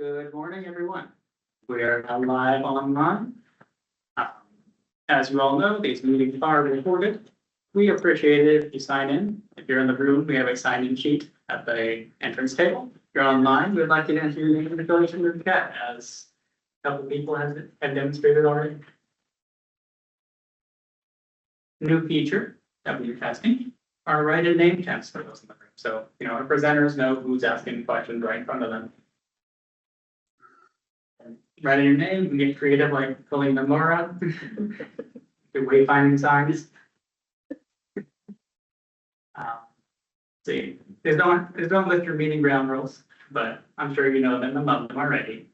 Good morning, everyone. We are now live online. As you all know, these meetings are recorded. We appreciate it if you sign in. If you're in the room, we have a sign-in sheet at the entrance table. If you're online, we'd like you to enter your name and affiliation in the chat, as a couple people have demonstrated already. New feature that we're testing are write-in name checks for those in the room. So, our presenters know who's asking questions right in front of them. Write your name and get creative like pulling the Mora. Good wayfinding signs. See, there's don't list your meeting ground rules, but I'm sure you know them and love them already.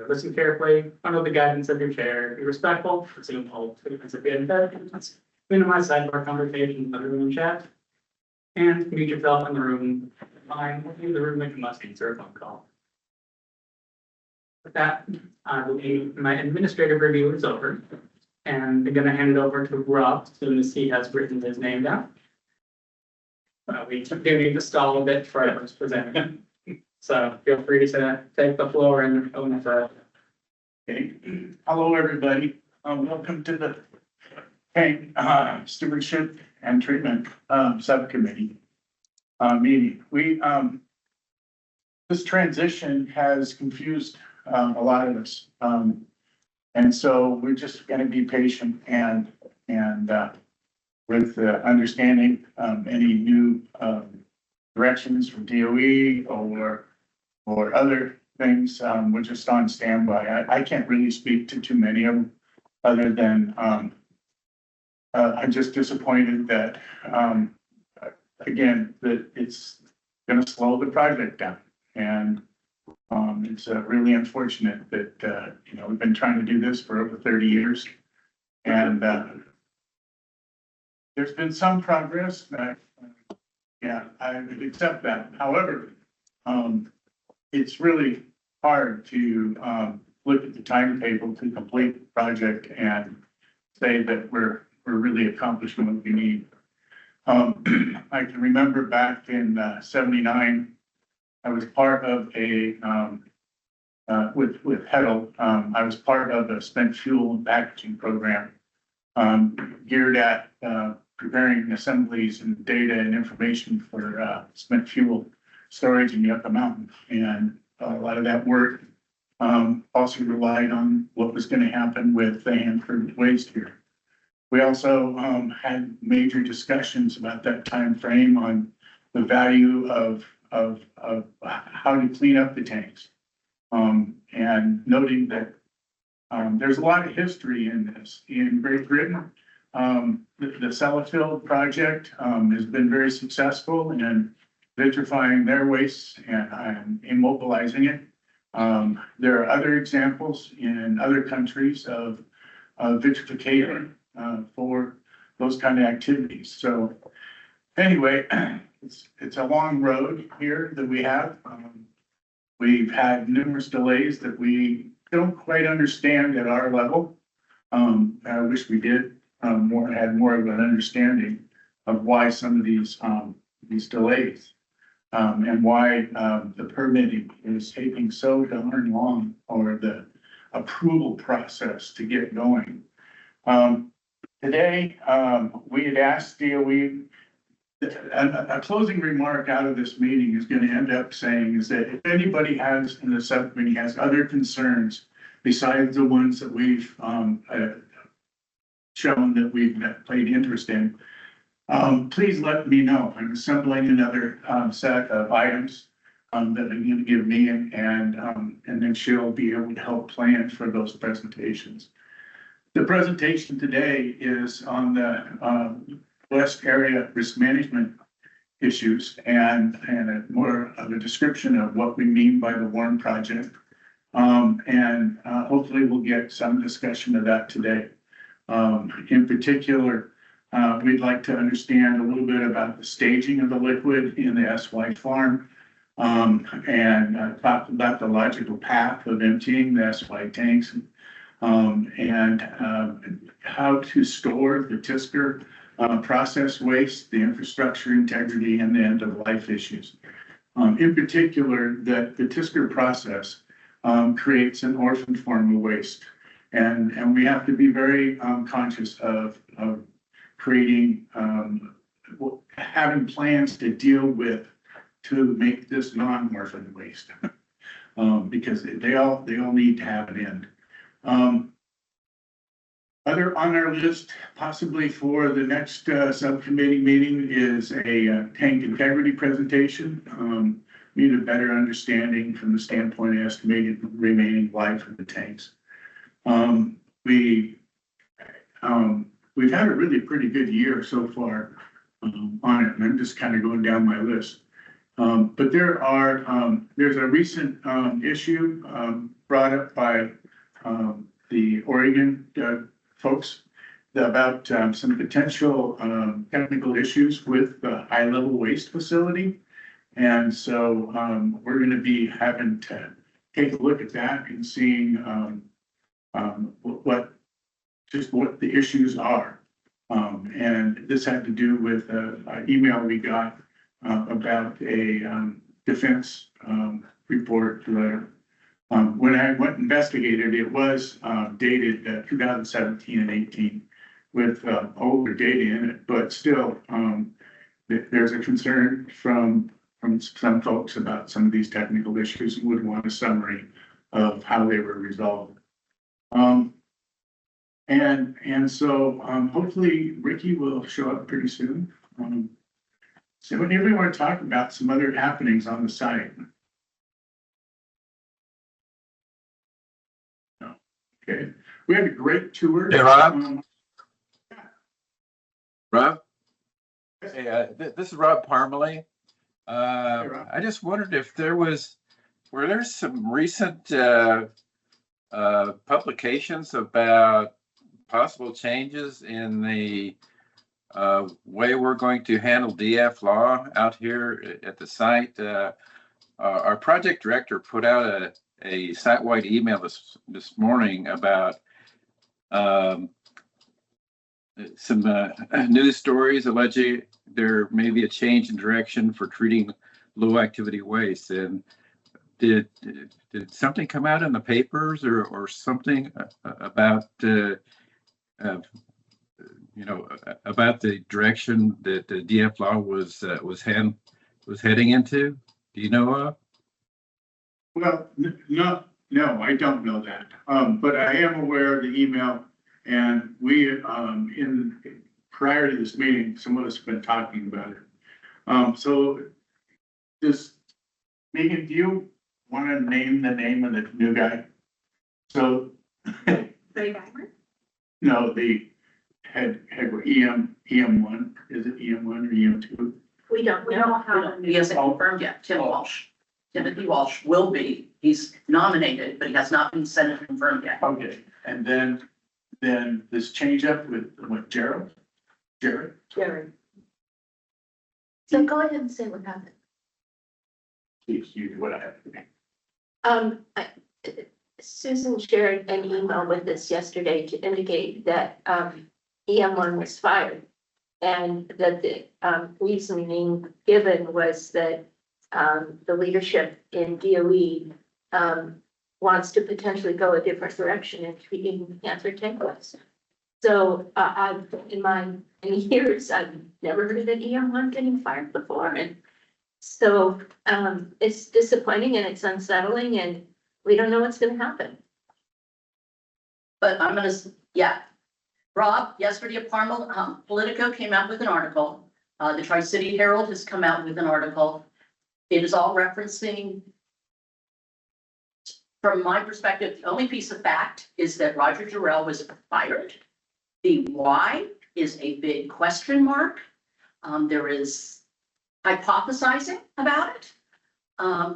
Listen carefully, follow the guidance of your chair, be respectful, resume hold statements at the end of that. Minimize sidebar conversations in the room and chat, and mute yourself in the room. Fine, leave the room if you must answer a phone call. With that, my administrative review is over, and I'm going to hand it over to Rob as soon as he has written his name down. We do need to stall a bit for others presenting, so feel free to take the floor and own it. Okay. Hello, everybody. Welcome to the Stewardship and Treatment Subcommittee meeting. This transition has confused a lot of us. And so we're just going to be patient and with understanding any new directions from DOE or other things. We're just on standby. I can't really speak to too many of them other than I'm just disappointed that again that it's going to slow the project down. And it's really unfortunate that, we've been trying to do this for over 30 years. And there's been some progress. Yeah, I would accept that. However, it's really hard to look at the timetable to complete the project and say that we're really accomplishing what we need. I can remember back in '79, I was part of a, with Heddle, I was part of a spent fuel and packaging program geared at preparing assemblies and data and information for spent fuel storage in Yucca Mountain. And a lot of that work also relied on what was going to happen with the Hanford waste here. We also had major discussions about that time frame on the value of how to clean up the tanks. And noting that there's a lot of history in this. In Great Britain, the Sellafield project has been very successful in vitrifying their waste and immobilizing it. There are other examples in other countries of vitrification for those kind of activities. So anyway, it's a long road here that we have. We've had numerous delays that we don't quite understand at our level. I wish we did had more of an understanding of why some of these delays and why the permitting is taking so darn long, or the approval process to get going. Today, we had asked DOE. A closing remark out of this meeting is going to end up saying is that if anybody has in the subcommittee has other concerns besides the ones that we've shown that we've played interest in, please let me know. I'm assembling another set of items that I'm going to give me, and then she'll be able to help plan for those presentations. The presentation today is on the West area risk management issues and more of a description of what we mean by the WARM project. And hopefully we'll get some discussion of that today. In particular, we'd like to understand a little bit about the staging of the liquid in the SY farm and talk about the logical path of emptying the SY tanks and how to store the TSCR process waste, the infrastructure integrity, and the end of life issues. In particular, that the TSCR process creates an orphan form of waste. And we have to be very conscious of creating, having plans to deal with, to make this non-orphan waste. Because they all need to have an end. Other on our list, possibly for the next subcommittee meeting, is a tank integrity presentation. Need a better understanding from the standpoint of estimated remaining life of the tanks. We've had a really pretty good year so far on it, and I'm just kind of going down my list. But there's a recent issue brought up by the Oregon folks about some potential technical issues with the high-level waste facility. And so we're going to be having to take a look at that and seeing what the issues are. And this had to do with an email we got about a defense report letter. When I went and investigated, it was dated 2017 and 18 with older data in it, but still there's a concern from some folks about some of these technical issues and would want a summary of how they were resolved. And so hopefully Ricky will show up pretty soon. So when we want to talk about some other happenings on the site. No. Okay, we had a great tour. Hey, Rob. Rob? Hey, this is Rob Parmalee. Rob. I just wondered if were there some recent publications about possible changes in the way we're going to handle DF law out here at the site. Our project director put out a site-wide email this morning about some news stories alleging there may be a change in direction for treating low-activity waste. And did something come out in the papers or something about about the direction that the DF law was heading into? Do you know of? Well, no, I don't know that. But I am aware of the email, and we prior to this meeting, some of us have been talking about it. So does Megan, do you want to name the name of the new guy? So no, the head EM1. Is it EM1 or EM2? We don't have. He hasn't confirmed yet. Tim Walsh. Timothy Walsh will be. He's nominated, but he has not been Senate confirmed yet. Okay, and then this change up with what, Jared? So go ahead and say what happened. Please, you do what I have to do. Susan shared an email with us yesterday to indicate that EM1 was fired. And that the reasoning given was that the leadership in DOE wants to potentially go a different direction in treating cancer tank waste. So in my many years, I've never heard of an EM1 getting fired before. And so it's disappointing and it's unsettling and we don't know what's going to happen. But I'm going to, yeah. Rob, yesterday at Parma, Politico came out with an article. The Tri-City Herald has come out with an article. It is all referencing, from my perspective, the only piece of fact is that Roger Jarrell was fired. The why is a big question mark. There is hypothesizing about it.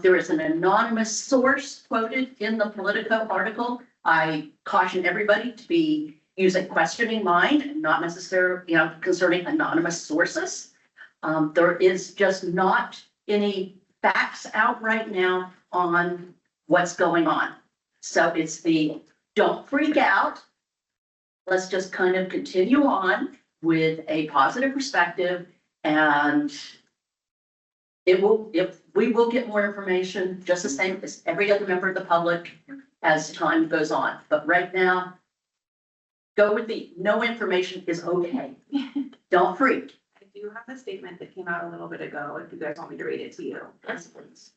There is an anonymous source quoted in the Politico article. I caution everybody to be using questioning mind and not necessarily, concerning anonymous sources. There is just not any facts out right now on what's going on. So it's the don't freak out. Let's just kind of continue on with a positive perspective, and it will, if we will get more information, just the same as every other member of the public as time goes on. But right now, go with the no information is okay. Don't freak. I do have a statement that came out a little bit ago, if you guys want me to read it to you. Yes, please.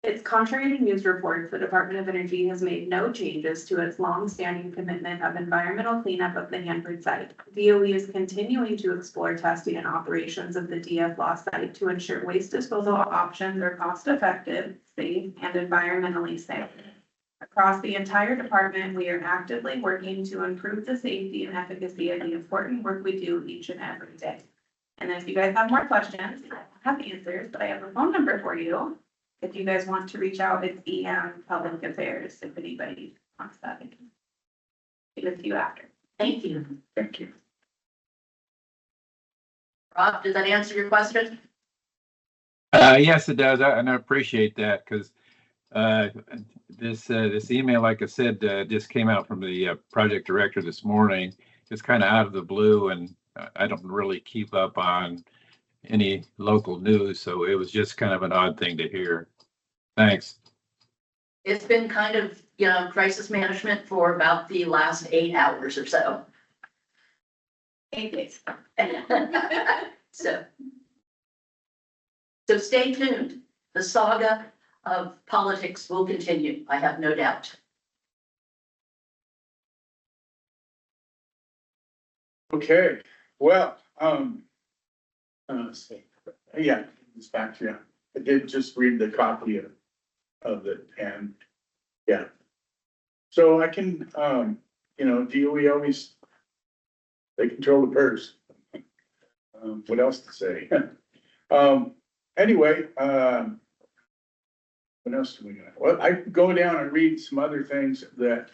It's contrary to news reports, the Department of Energy has made no changes to its long-standing commitment of environmental cleanup of the Hanford site. DOE is continuing to explore testing and operations of the DF-LAW site to ensure waste disposal options are cost-effective, safe, and environmentally safe. Across the entire department, we are actively working to improve the safety and efficacy of the important work we do each and every day. And if you guys have more questions, I don't have answers, but I have a phone number for you. If you guys want to reach out, it's EM Public Affairs, if anybody wants that. I can give it to you after. Thank you. Thank you. Rob, did that answer your question? Yes, it does. And I appreciate that because this email, like I said, just came out from the project director this morning. It's kind of out of the blue, and I don't really keep up on any local news, so it was just kind of an odd thing to hear. Thanks. It's been kind of, crisis management for about the last 8 hours or so. 8 days. So stay tuned. The saga of politics will continue, I have no doubt. Okay, well, let's see. Yeah, it's back, yeah. I did just read the copy of it and, yeah. So I can, DOE always, they control the purse. What else to say? Anyway, what else do we got? Well, I can go down and read some other things that,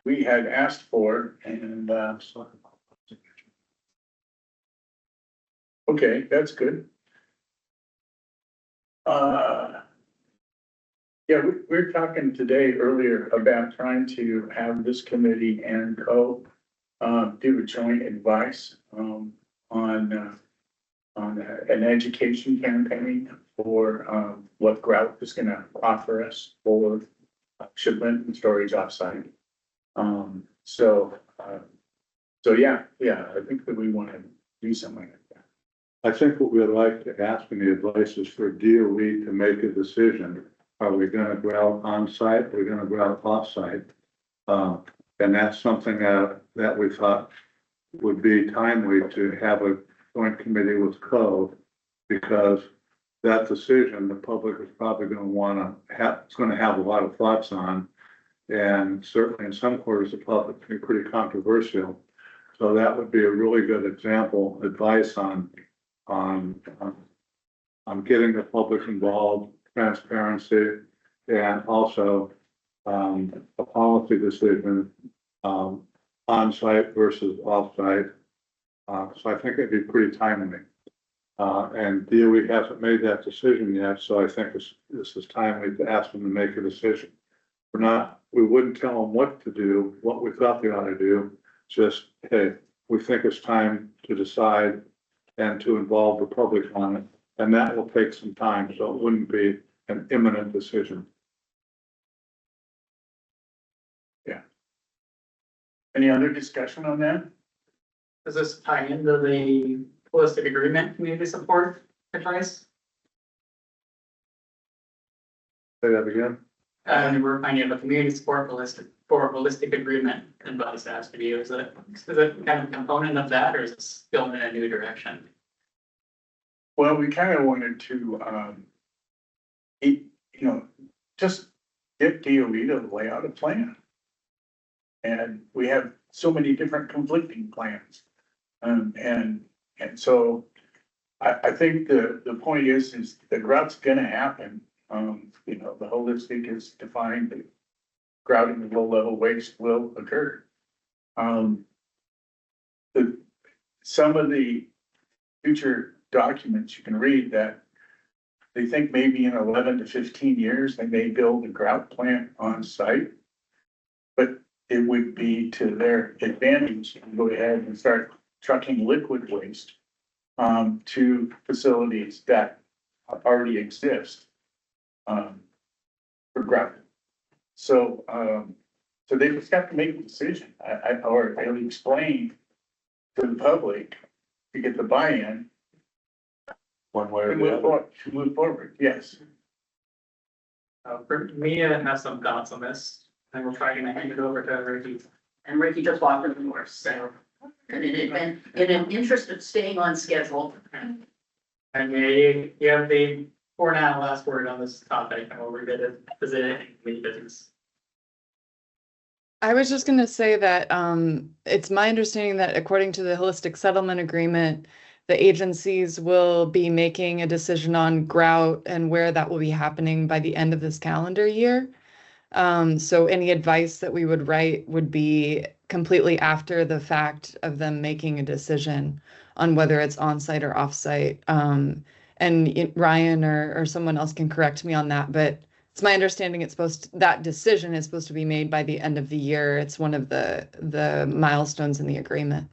we had asked for and, okay, that's good. Yeah, we were talking today earlier about trying to have this committee and do a joint advice, on an education campaign for, what Grout is gonna offer us for shipment and storage offsite. So yeah, I think that we want to do something like that. I think what we'd like to ask in the advice is for DOE to make a decision. Are we gonna go out on site? Are we gonna go out off site? And that's something that we thought would be timely to have a joint committee with Co. Because that decision, the public is probably gonna wanna have, it's gonna have a lot of thoughts on. And certainly in some quarters, the public can be pretty controversial. So that would be a really good example, advice on getting the public involved, transparency, and also a policy decision on-site versus off-site. So I think it'd be pretty timely. And DOE hasn't made that decision yet, so I think this is timely to ask them to make a decision. We wouldn't tell them what to do, what we thought they ought to do, just, hey, we think it's time to decide and to involve the public on it. And that will take some time, so it wouldn't be an imminent decision. Yeah. Any other discussion on that? Does this tie into the holistic agreement community support advice? Say that again? And we're finding a community support holistic agreement advice asked to you. Is it kind of a component of that, or is it going in a new direction? Well, we kind of wanted to, just get DOE to lay out a plan. And we have so many different conflicting plans. And so I think the point is the grout's gonna happen. The holistic is defined, that grouting of low level waste will occur. Some of the future documents you can read that they think maybe in 11 to 15 years, they may build a grout plant on site. But it would be to their advantage to go ahead and start trucking liquid waste to facilities that already exist. For gravel. So, so they just have to make a decision, or explain to the public to get the buy-in. One way To or the move other. forward, yes. For Mia has some thoughts on this, and we're probably gonna hand it over to Ricky. And Ricky just walked in the door, so. And in an interest of staying on schedule, And you have the, for now, last word on this topic, and we'll revisit, visit it in committee business. I was just gonna say that it's my understanding that according to the holistic settlement agreement, the agencies will be making a decision on grout and where that will be happening by the end of this calendar year. So any advice that we would write would be completely after the fact of them making a decision on whether it's on-site or off-site. And Ryan or someone else can correct me on that, but it's my understanding that decision is supposed to be made by the end of the year. It's one of the milestones in the agreement.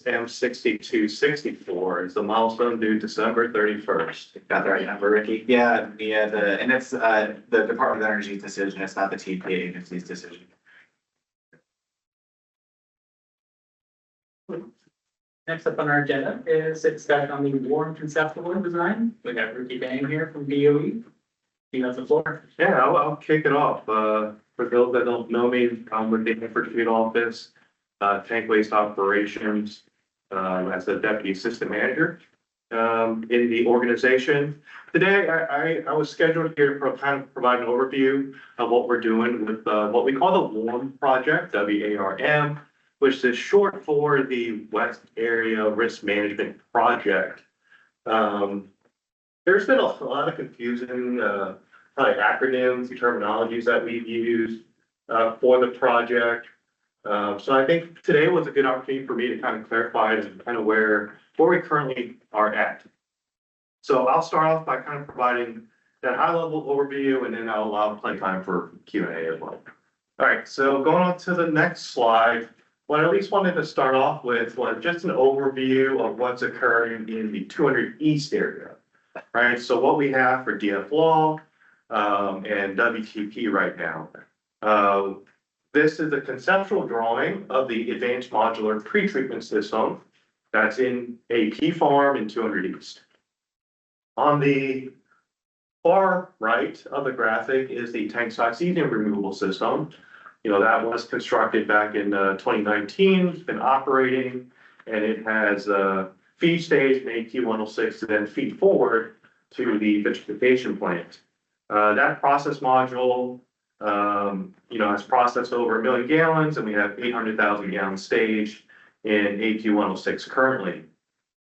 M6264 is the milestone due December 31st. Got the right number, Ricky? Yeah, and it's the Department of Energy's decision, it's not the TPA agency's decision. Next up on our agenda is a discussion on the warm conceptual design. We got Ricky Bang here from DOE. You have the floor. Yeah, I'll kick it off. For those that don't know me, I'm with the Hanford Street Office, tank waste operations, as the deputy assistant manager in the organization. Today, I was scheduled here to kind of provide an overview of what we're doing with what we call the WARM project, WARM, which is short for the West Area Risk Management Project. There's been a lot of confusing probably acronyms and terminologies that we've used for the project. So I think today was a good opportunity for me to kind of clarify and kind of where we currently are at. So I'll start off by kind of providing that high level overview, and then I'll allow plenty of time for Q&A as well. All right, so going on to the next slide, what I at least wanted to start off with was just an overview of what's occurring in the 200 East area, right? So what we have for DF Law and WTP right now. This is a conceptual drawing of the advanced modular pretreatment system that's in AP Farm in 200 East. On the far right of the graphic is the tank side cesium removal system. You know, that was constructed back in 2019, it's been operating, and it has feed stage and AP106 to then feed forward to the vitrification plant. That process module, you know, has processed over 1 million gallons, and we have 800,000 gallons staged in AP106 currently.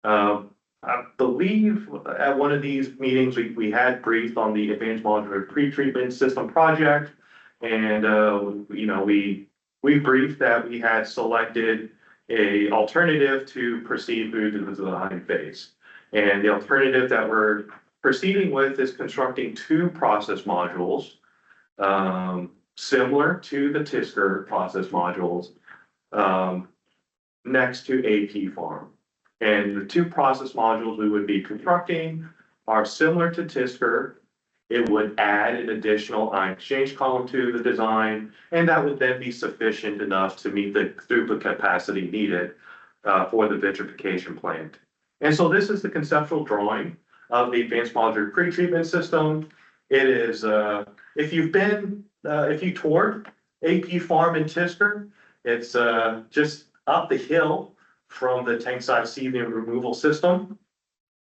I believe at one of these meetings, we had briefed on the advanced modular pretreatment system project. And, you know, we briefed that we had selected a alternative to proceed through to the design phase. And the alternative that we're proceeding with is constructing 2 process modules, similar to the TSCR process modules, next to AP Farm. And the 2 process modules we would be constructing are similar to TSCR. It would add an additional ion exchange column to the design, and that would then be sufficient enough to meet the throughput capacity needed for the vitrification plant. And so this is the conceptual drawing of the advanced modular pretreatment system. It is, if you toured AP Farm in TSCR, it's just up the hill from the tank side cesium removal system.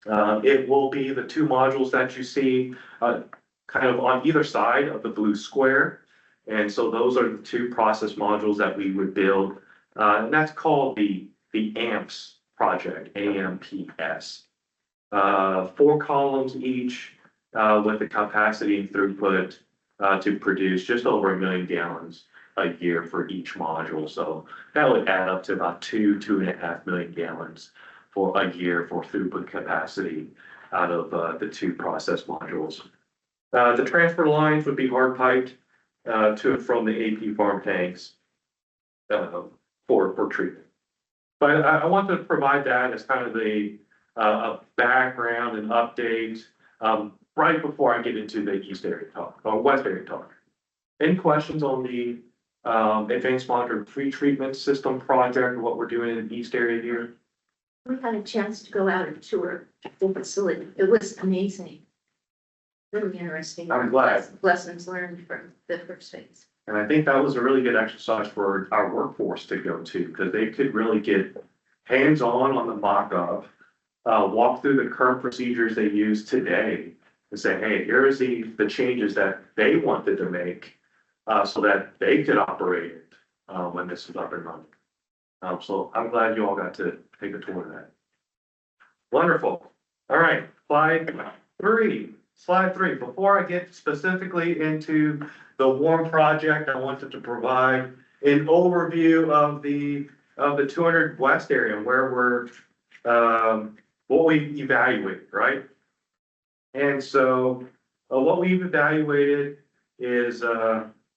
It will be the 2 modules that you see kind of on either side of the blue square. And so those are the 2 process modules that we would build. And that's called the AMPS project, AMPS. 4 columns each with the capacity and throughput to produce just over 1 million gallons a year for each module. So that would add up to about 2.5 million gallons for a year for throughput capacity out of the 2 process modules. The transfer lines would be hard piped to and from the AP Farm tanks for treatment. But I want to provide that as kind of the a background and update, right before I get into the east area talk, or west area talk. Any questions on the, advanced monitoring pre-treatment system project, what we're doing in the east area here? We had a chance to go out and tour the facility. It was amazing. Really interesting. I'm glad. Lessons learned from the first phase. And I think that was a really good exercise for our workforce to go to, because they could really get hands-on the mock-up, walk through the current procedures they use today and say, hey, here's the changes that they wanted to make, so that they could operate it, when this is up and running. So I'm glad you all got to take a tour of that. Wonderful. All right, slide three. Before I get specifically into the warm project, I wanted to provide an overview of the 200 West area and where we're, what we evaluated, right? And so what we've evaluated is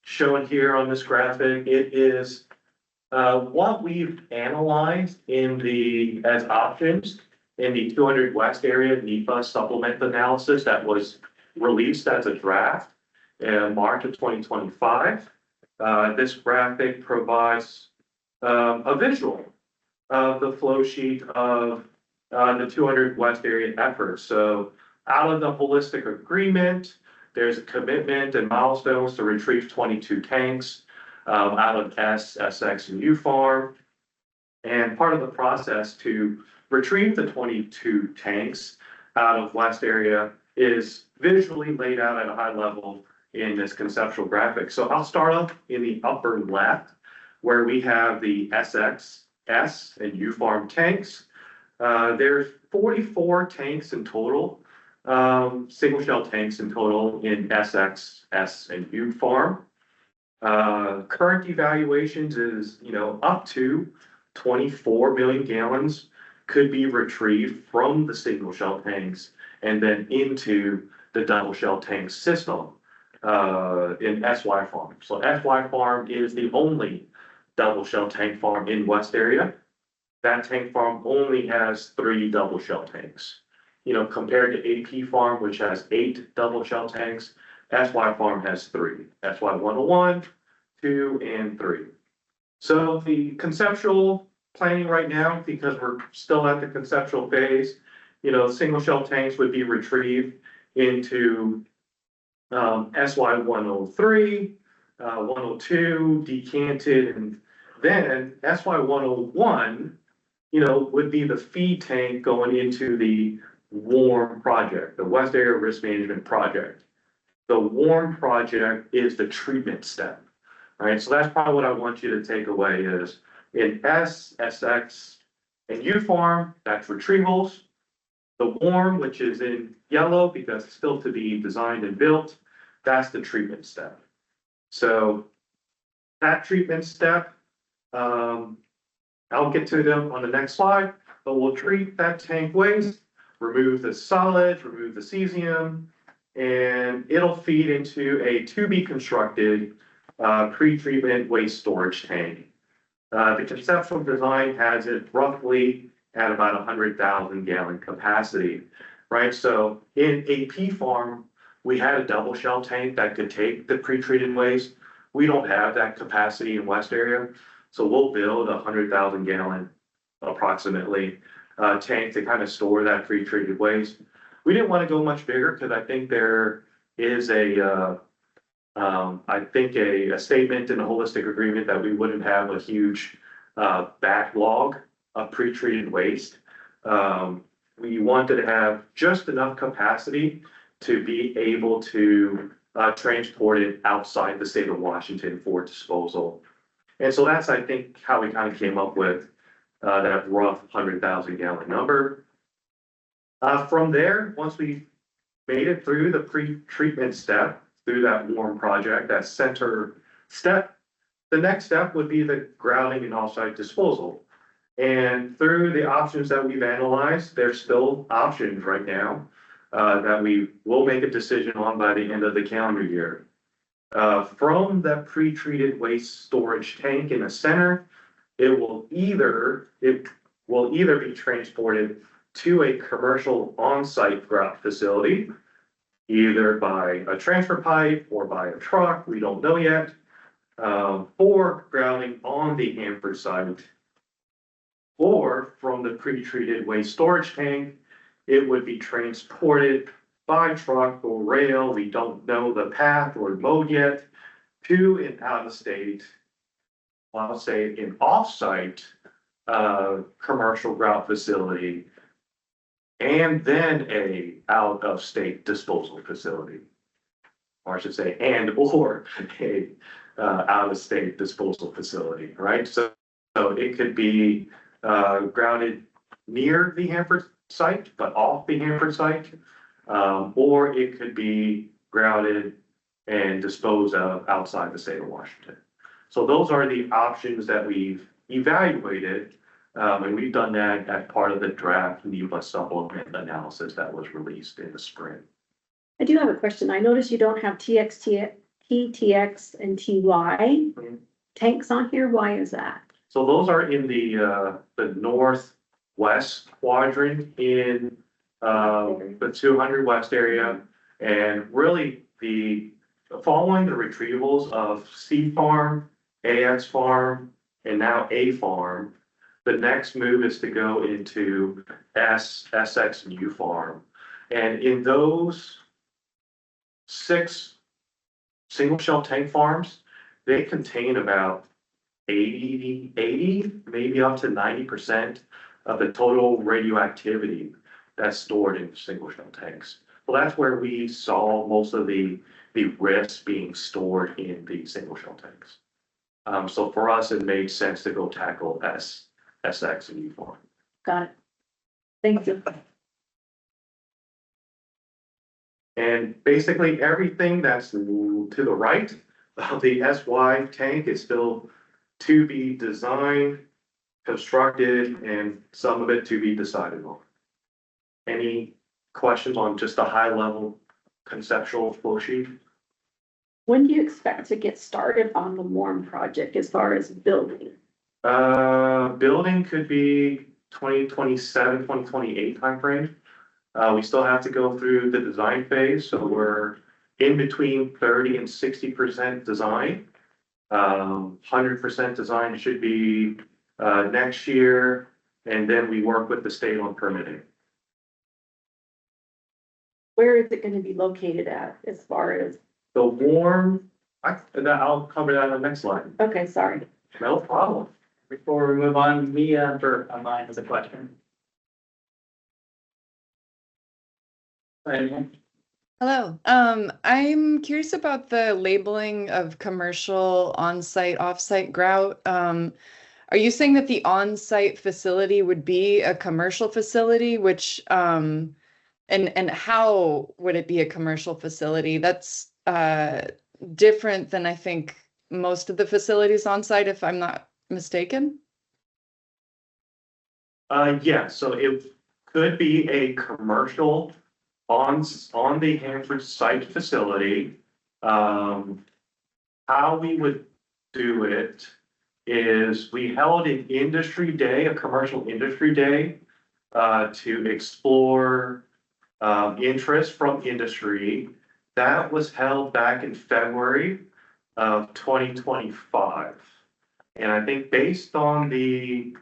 shown here on this graphic. It is what we've analyzed as options in the 200 West area NEPA supplement analysis that was released as a draft in March of 2025. This graphic provides a visual of the flow sheet of the 200 West area effort. So out of the holistic agreement, there's a commitment and milestones to retrieve 22 tanks out of S, SX, and U farm. And part of the process to retrieve the 22 tanks out of West area is visually laid out at a high level in this conceptual graphic. So I'll start up in the upper left where we have the SX, S, and U farm tanks. There's 44 tanks in total, single shell tanks in total in SX, S, and U farm. Current evaluations is, up to 24 million gallons could be retrieved from the single shell tanks and then into the double shell tank system in SY farm. So SY farm is the only double shell tank farm in West area. That tank farm only has 3 double shell tanks. Compared to AP farm, which has 8 double shell tanks, SY farm has 3. SY 101, 2, and 3. So the conceptual planning right now, because we're still at the conceptual phase, single shell tanks would be retrieved into SY 103, 102, decanted, and then SY 101, would be the feed tank going into the warm project, the West Area Risk Management Project. The warm project is the treatment step, right? So that's probably what I want you to take away is in S, SX, and U farm, that's retrievals. The warm, which is in yellow because it's still to be designed and built, that's the treatment step. So that treatment step, I'll get to them on the next slide, but we'll treat that tank waste, remove the solids, remove the cesium, and it'll feed into a to be constructed pre-treatment waste storage tank. The conceptual design has it roughly at about 100,000 gallon capacity, right? So in AP farm, we had a double shell tank that could take the pre-treated waste. We don't have that capacity in West area. So we'll build 100,000 gallon approximately tank to kind of store that pre-treated waste. We didn't want to go much bigger because I think there is a statement in a holistic agreement that we wouldn't have a huge backlog of pre-treated waste. We wanted to have just enough capacity to be able to transport it outside the state of Washington for disposal. And so that's, I think, how we kind of came up with that rough 100,000 gallon number. From there, once we made it through the pre-treatment step, through that warm project, that center step, the next step would be the grouting and offsite disposal. And through the options that we've analyzed, there's still options right now that we will make a decision on by the end of the calendar year. From the pre-treated waste storage tank in the center, it will either be transported to a commercial on-site grout facility, either by a transfer pipe or by a truck, we don't know yet, or grouting on the Hanford site, or from the pre-treated waste storage tank, it would be transported by truck or rail, we don't know the path or mode yet, to an out-of-state, well, I'll say an off-site, commercial grout facility, and then a out-of-state disposal facility. Or I should say, and or a, out-of-state disposal facility, right? So it could be, grouted near the Hanford site, but off the Hanford site. Or it could be grouted and disposed of outside the state of Washington. So those are the options that we've evaluated, and we've done that as part of the draft NEPA supplement analysis that was released in the spring. I do have a question. I noticed you don't have TXT, TTX and TY tanks on here. Why is that? So those are in the northwest quadrant in the 200 West area. And really following the retrievals of C Farm, AX Farm, and now A Farm, the next move is to go into SX and U Farm. And in those 6 single shell tank farms, they contain about 80, maybe up to 90% of the total radioactivity that's stored in single shell tanks. Well, that's where we saw most of the risks being stored in the single shell tanks. So for us, it made sense to go tackle SX and U4. Got it. Thank you. And basically everything that's to the right of the SY tank is still to be designed, constructed, and some of it to be decided on. Any questions on just a high level conceptual flow sheet? When do you expect to get started on the WARM project as far as building? Building could be 2027, 2028 timeframe. We still have to go through the design phase, so we're in between 30 and 60% design. 100% design should be next year, and then we work with the state on permitting. Where is it going to be located at as far as? The WARM, I'll cover that on the next slide. Okay, sorry. No problem. Before we move on, Mia Burt online has a question. Anyone? Hello. I'm curious about the labeling of commercial on-site, off-site grout. Are you saying that the on-site facility would be a commercial facility, which, and how would it be a commercial facility? That's different than I think most of the facilities on site, if I'm not mistaken. Yeah, so it could be a commercial on the Hanford site facility. How we would do it is we held an industry day, a commercial industry day, to explore interest from industry. That was held back in February of 2025. And I think based on the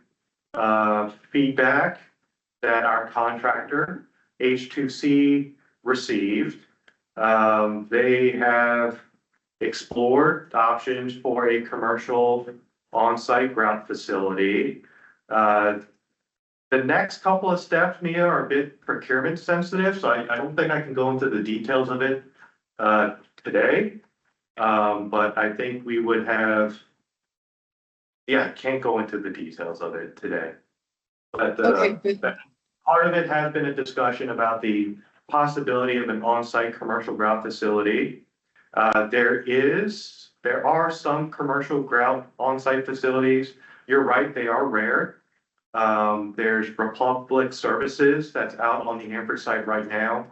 feedback that our contractor, H2C, received, they have explored options for a commercial on-site grout facility. The next couple of steps, Mia, are a bit procurement sensitive, so I don't think I can go into the details of it today. But I think we would have, yeah, can't go into the details of it today. But Okay. part of it has been a discussion about the possibility of an on-site commercial grout facility. There are some commercial grout on-site facilities. You're right, they are rare. There's Republic Services that's out on the Hanford site right now.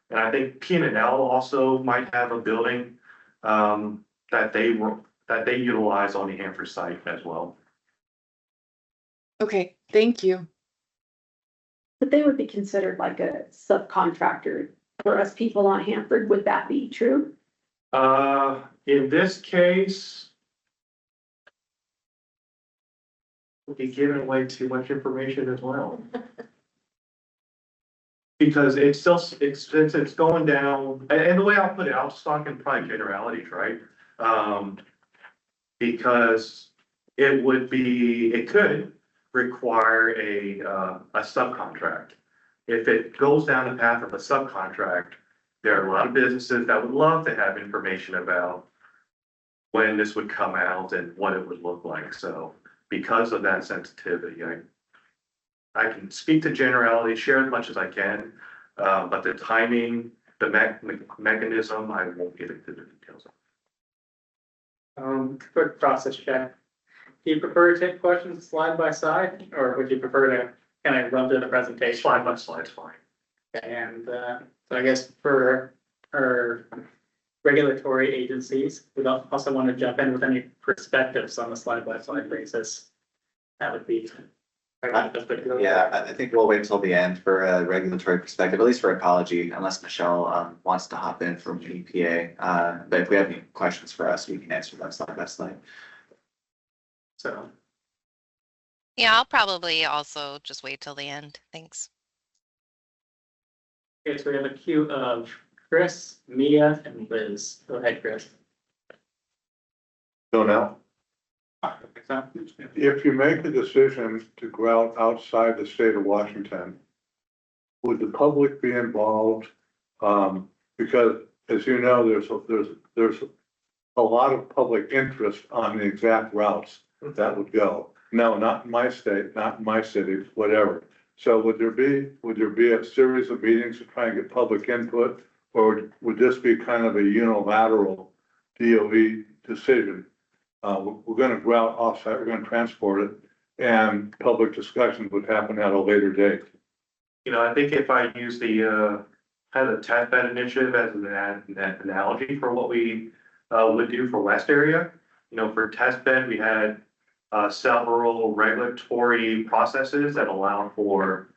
And I think P&L also might have a building that they utilize on the Hanford site as well. Okay, thank you. But they would be considered like a subcontractor for us people on Hanford. Would that be true? In this case, we'll be giving away too much information as well. Because it's still, since it's going down, and the way I'll put it, I'll just talk in probably generalities, right? Because it could require a subcontract. If it goes down the path of a subcontract, there are a lot of businesses that would love to have information about when this would come out and what it would look like. So because of that sensitivity, I can speak to generality, share as much as I can, but the timing, the mechanism, I won't get into the details. Quick process check. Do you prefer to take questions slide by side, or would you prefer to kind of run through the presentation? Slide by slide's fine. And so I guess for our regulatory agencies, we also want to jump in with any perspectives on the slide by slide basis. That would be. Yeah, I think we'll wait until the end for a regulatory perspective, at least for ecology, unless Michelle wants to hop in from EPA. But if we have any questions for us, we can answer them slide by slide. So. Yeah, I'll probably also just wait till the end. Thanks. Okay, so we have a queue of Chris, Mia, and Liz. Go ahead, Chris. So now, if you make a decision to go out outside the state of Washington, would the public be involved? Because as you know, there's a lot of public interest on the exact routes that would go. No, not in my state, not in my city, whatever. So would there be a series of meetings to try and get public input, or would this be kind of a unilateral DOE decision? We're gonna go out offsite, we're gonna transport it, and public discussion would happen at a later date. You know, I think if I use the kind of the test bed initiative as an analogy for what we would do for West area, you know, for test bed, we had several regulatory processes that allow for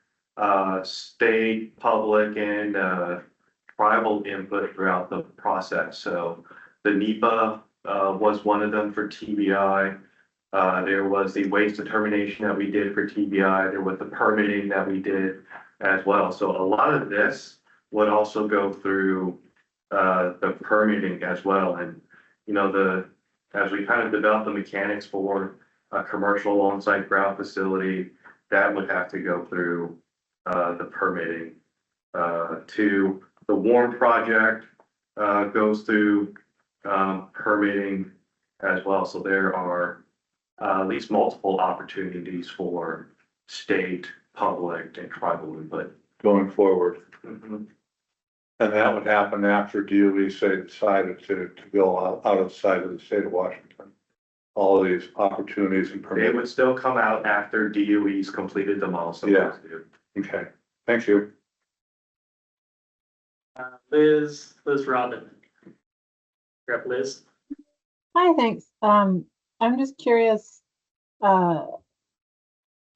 state, public, and tribal input throughout the process. So the NEPA was one of them for TBI. There was the waste determination that we did for TBI. There was the permitting that we did as well. So a lot of this would also go through the permitting as well. And, you know, as we kind of develop the mechanics for a commercial on-site grout facility, that would have to go through the permitting. To the Warren project goes through permitting as well. So there are at least multiple opportunities for state, public, and tribal input Going forward, Mm-hmm. and that would happen after DOE decided to go outside of the state of Washington. All of these opportunities and They permits. would still come out after DOE's completed the milestone. Yeah. Okay, thank you. Liz Robin. You're up, Liz. Hi, thanks. I'm just curious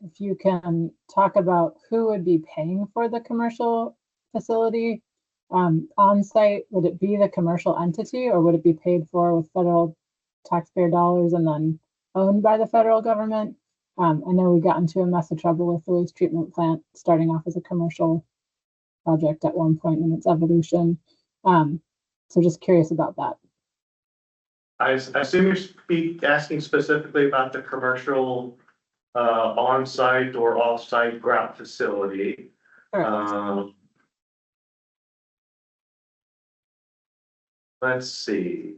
if you can talk about who would be paying for the commercial facility on site. Would it be the commercial entity, or would it be paid for with federal taxpayer dollars and then owned by the federal government? I know we got into a mess of trouble with the waste treatment plant starting off as a commercial project at one point in its evolution. So just curious about that. I assume you're asking specifically about the commercial on-site or off-site grout facility. Let's see,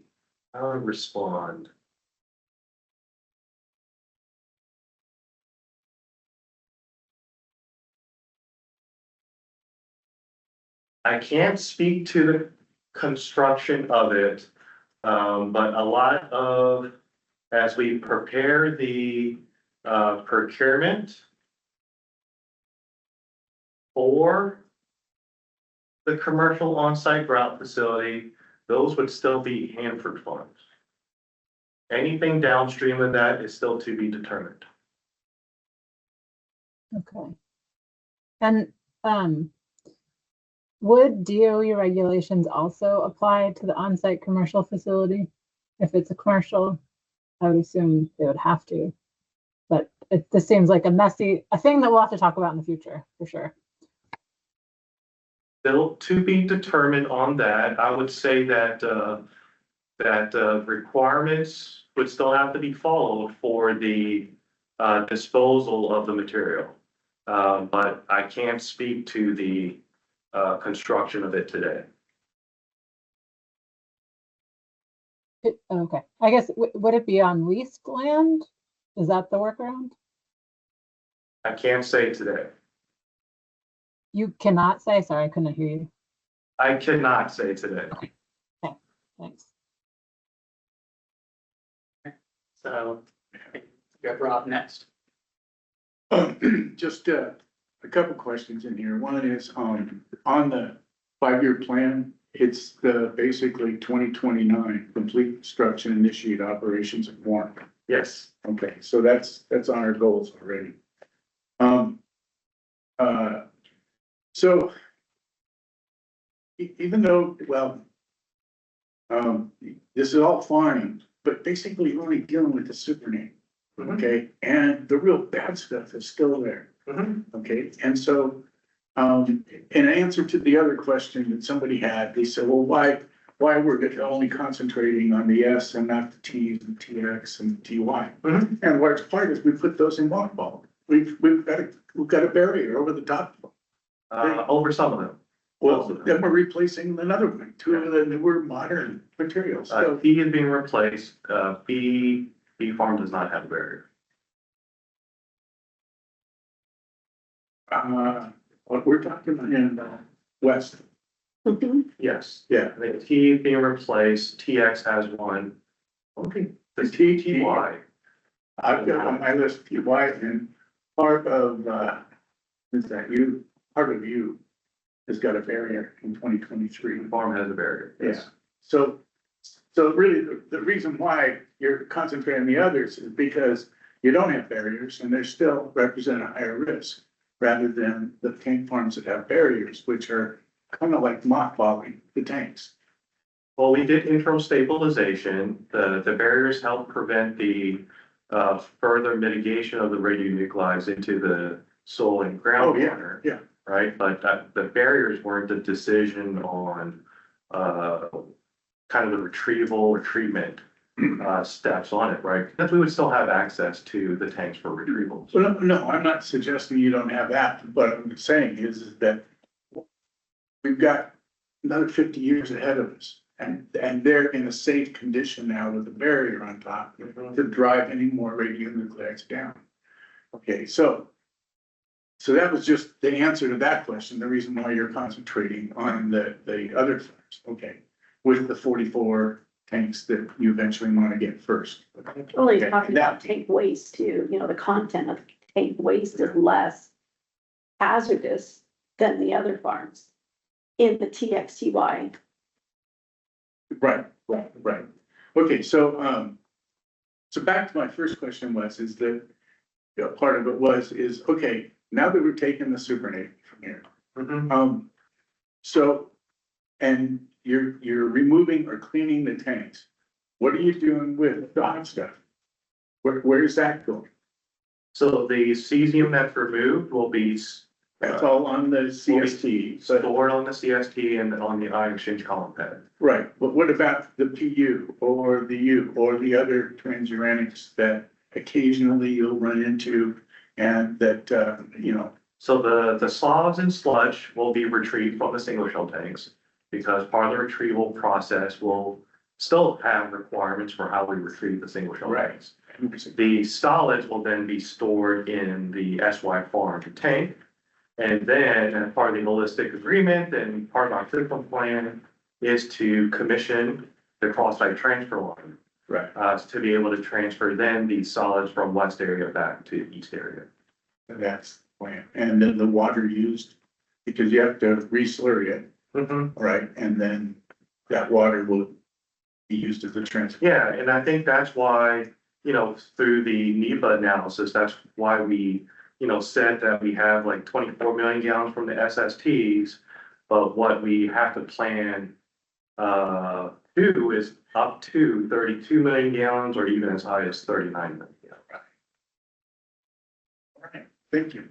how to respond. I can't speak to the construction of it, but a lot of, as we prepare the procurement for the commercial on-site grout facility, those would still be Hanford funds. Anything downstream of that is still to be determined. Okay. And Would DOE regulations also apply to the on-site commercial facility? If it's a commercial, I would assume they would have to. But this seems like a thing that we'll have to talk about in the future, for sure. Still to be determined on that. I would say that, requirements would still have to be followed for the, disposal of the material. But I can't speak to the, construction of it today. Okay, I guess, would it be on leased land? Is that the workaround? I can't say today. You cannot say, sorry, I couldn't hear you. I cannot say today. Okay, thanks. So, you got Rob next. Just a couple questions in here. One is, on the 5-year plan, it's the basically 2029 complete construction, initiate operations and warrant. Yes. Okay, so that's on our goals already. So even though, well, this is all fine, but basically you're only dealing with the supername, okay? And the real bad stuff is still there, okay? And so, in answer to the other question that somebody had, they said, well, why we're only concentrating on the S and not the T's and TX and TY? And large part is we put those in mothball. We've got a barrier over the top. Over some of them. Well, then we're replacing another one, 2 of the newer modern materials. So, P is being replaced. B farm does not have a barrier. what we're talking about in west. Yes. Yeah. I think T is being replaced. TX has one. I don't think the TY. I've got on my list TY and part of, part of you has got a barrier in 2023. Farm has a barrier. Yeah. So really, the reason why you're concentrating on the others is because you don't have barriers and they still represent a higher risk rather than the tank farms that have barriers, which are kind of like mothballing the tanks. Well, we did internal stabilization. The barriers help prevent the further mitigation of the radionuclides into the soil and groundwater. Yeah. Right, but the barriers weren't the decision on kind of the retrieval or treatment steps on it, right? Because we would still have access to the tanks for retrievals. Well, no, I'm not suggesting you don't have that, but what I'm saying is that we've got another 50 years ahead of us. And they're in a safe condition now with a barrier on top to drive any more radionuclides down. Okay, so that was just the answer to that question, the reason why you're concentrating on the other farms, okay? With the 44 tanks that you eventually want to get first. Only Okay, talking about tank waste too, the content of tank waste is less hazardous than the other farms in the TXTY. Right. Okay, so back to my first question is that, part of it is, okay, now that we're taking the supernate from here, so, and you're removing or cleaning the tanks, what are you doing with the hot stuff? Where's that going? So the cesium that's removed will be That's all on the CST. stored on the CST and on the ion exchange column pad. Right, but what about the PU or the U or the other transuranics that occasionally you'll run into and that, So the solids and sludge will be retrieved from the single shell tanks because part of the retrieval process will still have requirements for how we retrieve the single shell tanks. The solids will then be stored in the SY farm tank. And then as part of the holistic agreement and part of our system plan is to commission the cross-site transfer line. right, To be able to transfer then the solids from west area back to east area. that's the plan. And then the water used, because you have to re-slurry it, right? And then that water will be used as a transfer. Yeah, and I think that's why, through the NEPA analysis, that's why we said that we have like 24 million gallons from the SSTs, but what we have to plan do is up to 32 million gallons or even as high as 39 million gallons. All right, thank you.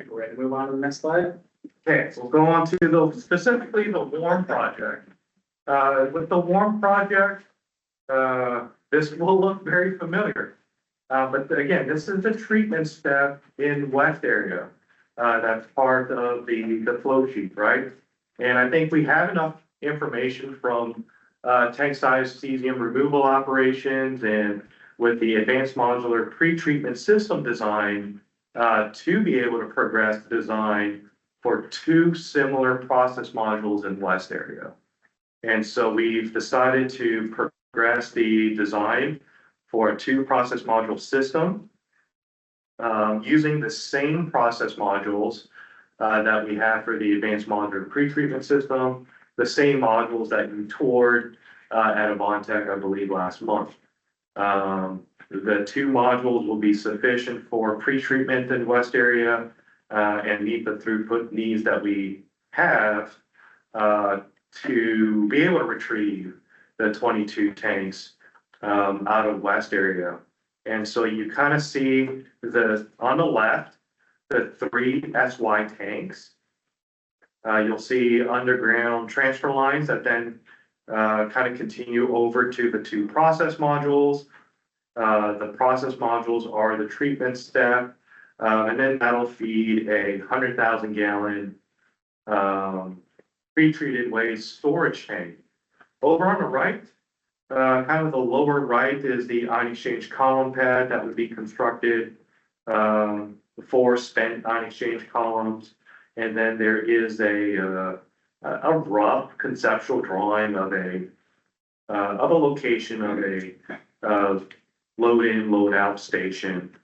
We're ready to move on to the next slide. Okay, so we'll go on to specifically the warm project. With the warm project, this will look very familiar. But again, this is the treatment step in West area. That's part of the flow sheet, right? And I think we have enough information from tank size cesium removal operations and with the advanced modular pre-treatment system design to be able to progress the design for two similar process modules in West area. And so we've decided to progress the design for a two process module system using the same process modules that we have for the advanced modular pretreatment system, the same modules that you toured at Avantech, I believe, last month. The two modules will be sufficient for pretreatment in West area and meet the throughput needs that we have to be able to retrieve the 22 tanks out of West area. And so you kind of see on the left, the three SY tanks. You'll see underground transfer lines that then kind of continue over to the two process modules. The process modules are the treatment step, and then that'll feed a 100,000 gallon pre-treated waste storage tank. Over on the right, kind of the lower right is the ion exchange column pad that would be constructed, 4 spent ion exchange columns. And then there is a rough conceptual drawing of a location of a load in, load out station,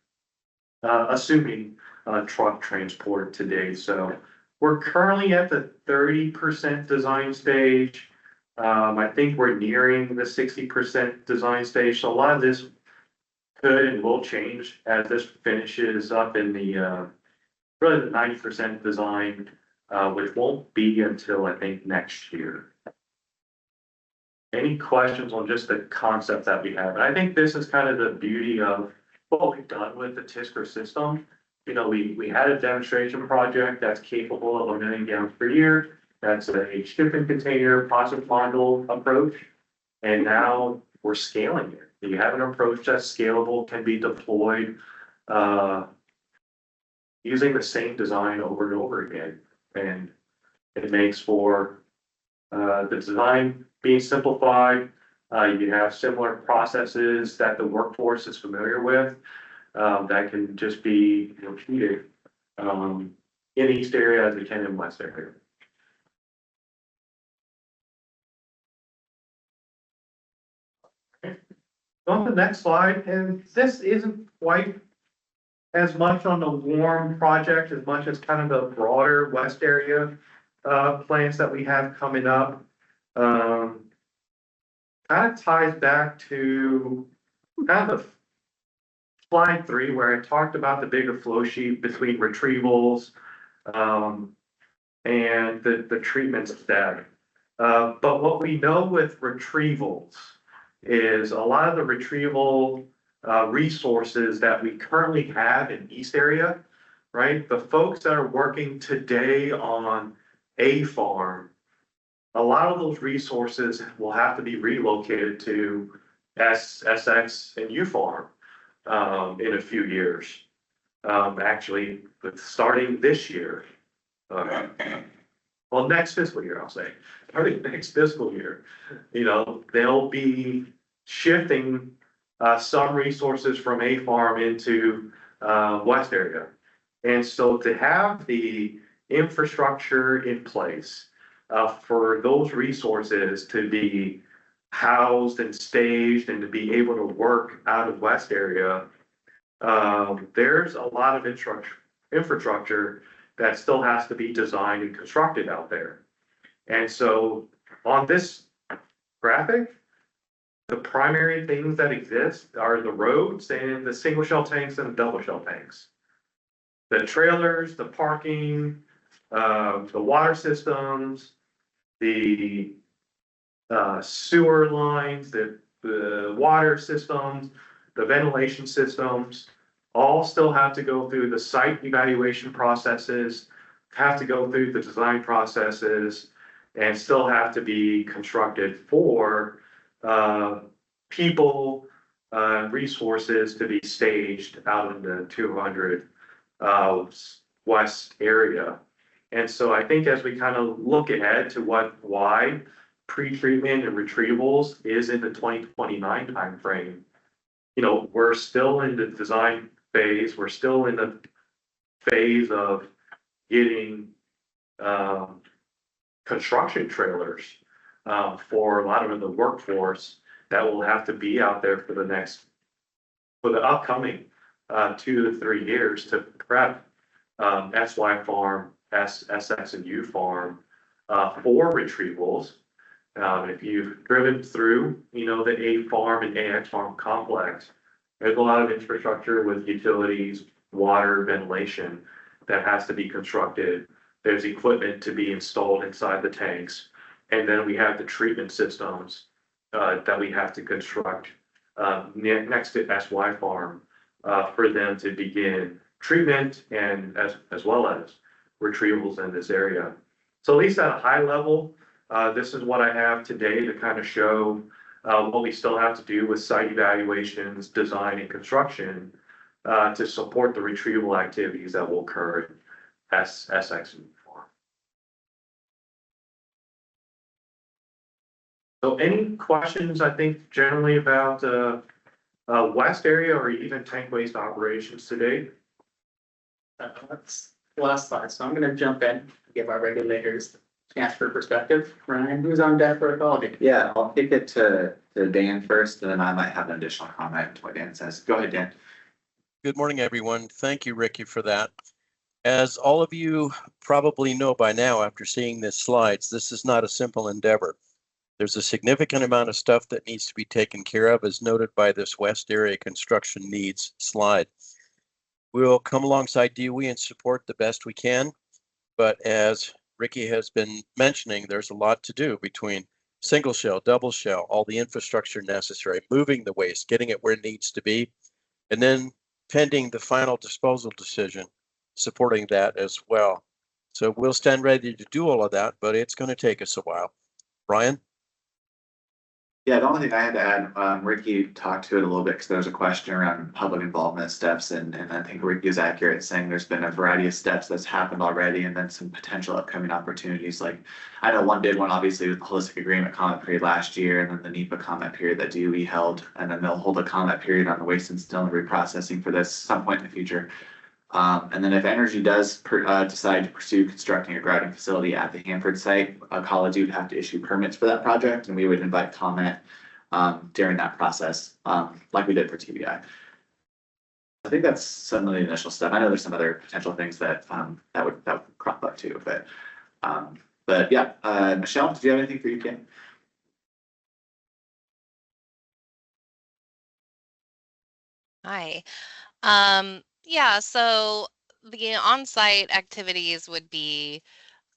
assuming truck transport today. So we're currently at the 30% design stage. I think we're nearing the 60% design stage. So a lot of this could and will change as this finishes up in the really the 90% design, which won't be until I think next year. Any questions on just the concept that we have? And I think this is kind of the beauty of what we've done with the TSCR system. We had a demonstration project that's capable of 1 million gallons per year. That's a shipping container process module approach. And now we're scaling it. You have an approach that's scalable, can be deployed using the same design over and over again. And it makes for the design being simplified. You have similar processes that the workforce is familiar with that can just be repeated in East area as we can in West area. On the next slide, and this isn't quite as much on the warm project as much as kind of the broader West area plans that we have coming up. Kind of ties back to kind of slide 3 where I talked about the bigger flow sheet between retrievals and the treatment step. But what we know with retrievals is a lot of the retrieval resources that we currently have in East area, right? The folks that are working today on a farm, a lot of those resources will have to be relocated to SX and U farm in a few years. Actually, starting this year. Well, next fiscal year, I'll say. Starting next fiscal year, they'll be shifting some resources from a farm into West area. And so to have the infrastructure in place for those resources to be housed and staged and to be able to work out of West area, there's a lot of infrastructure that still has to be designed and constructed out there. And so on this graphic, the primary things that exist are the roads and the single shell tanks and the double shell tanks. The trailers, the parking, the water systems, the sewer lines, the water systems, the ventilation systems, all still have to go through the site evaluation processes, have to go through the design processes, and still have to be constructed for people, resources to be staged out in the 200 west area. And so I think as we kind of look ahead to why pre-treatment and retrievals is in the 2029 timeframe, you know, we're still in the design phase, we're still in the phase of getting construction trailers for a lot of the workforce that will have to be out there for the upcoming 2 to 3 years to prep SY farm, SX and U farm for retrievals. If you've driven through, you know, the A farm and AX farm complex, there's a lot of infrastructure with utilities, water, ventilation that has to be constructed. There's equipment to be installed inside the tanks. And then we have the treatment systems that we have to construct next to SY farm for them to begin treatment and as well as retrievals in this area. So at least at a high level, this is what I have today to kind of show what we still have to do with site evaluations, design and construction to support the retrieval activities that will occur at SX and farm. So any questions, I think, generally about west area or even tank waste operations today? That's the last slide, so I'm gonna jump in, give our regulators a chance for perspective. Ryan, who's on deck for ecology? Yeah, I'll kick it to Dan first, and then I might have an additional comment to what Dan says. Go ahead, Dan. Good morning, everyone. Thank you, Ricky, for that. As all of you probably know by now after seeing these slides, this is not a simple endeavor. There's a significant amount of stuff that needs to be taken care of, as noted by this West Area construction needs slide. We'll come alongside DOE and support the best we can, but as Ricky has been mentioning, there's a lot to do between single shell, double shell, all the infrastructure necessary, moving the waste, getting it where it needs to be, and then pending the final disposal decision, supporting that as well. So we'll stand ready to do all of that, but it's going to take us a while. Brian? Yeah, the only thing I had to add, Ricky talked to it a little bit because there was a question around public involvement steps, and I think Ricky is accurate in saying there's been a variety of steps that's happened already, and then some potential upcoming opportunities. Like I know one big one, obviously, with the holistic agreement comment period last year, and then the NEPA comment period that DOE held, and then they'll hold a comment period on the waste incidental reprocessing for this some point in the future. And then if Energy does decide to pursue constructing a grouting facility at the Hanford site, Ecology would have to issue permits for that project, and we would invite comment during that process, like we did for TBI. I think that's some of the initial stuff. I know there's some other potential things that that would crop up too, but yeah, Michelle, did you have anything for you, Ken? Hi. Yeah, so the on-site activities would be,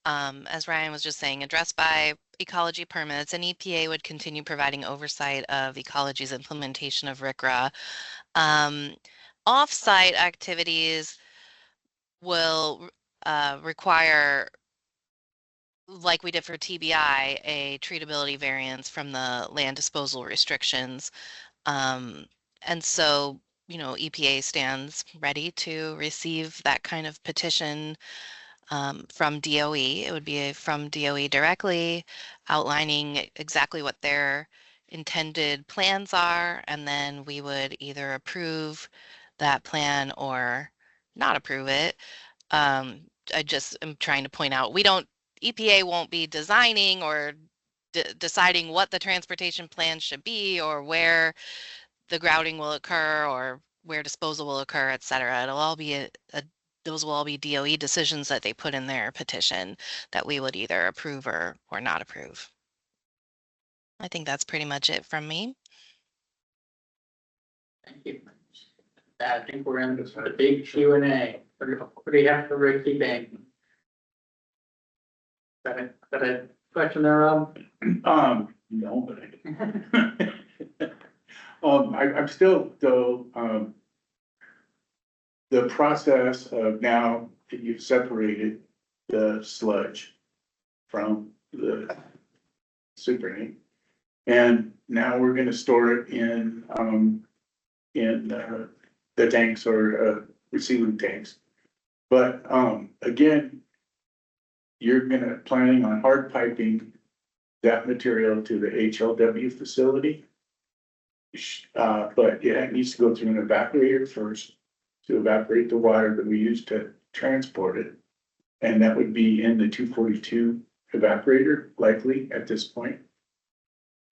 as Ryan was just saying, addressed by ecology permits, and EPA would continue providing oversight of ecology's implementation of RCRA. Off-site activities will require, like we did for TBI, a treatability variance from the land disposal restrictions. And so, you know, EPA stands ready to receive that kind of petition from DOE. It would be from DOE directly, outlining exactly what their intended plans are, and then we would either approve that plan or not approve it. I just am trying to point out, EPA won't be designing or deciding what the transportation plan should be or where the grouting will occur or where disposal will occur, et cetera. It'll all be those will all be DOE decisions that they put in their petition that we would either approve or not approve. I think that's pretty much it from me. Thank you. I think we're in the big Q&A. What do you have for Ricky Bank? Is that a question there, Rob? No, but I'm still, though, the process of now that you've separated the sludge from the supernatant. And now we're gonna store it in the tanks or receiving tanks. But, again, you're planning on hard piping that material to the HLW facility. But it needs to go through an evaporator first to evaporate the water that we use to transport it. And that would be in the 242 evaporator, likely at this point.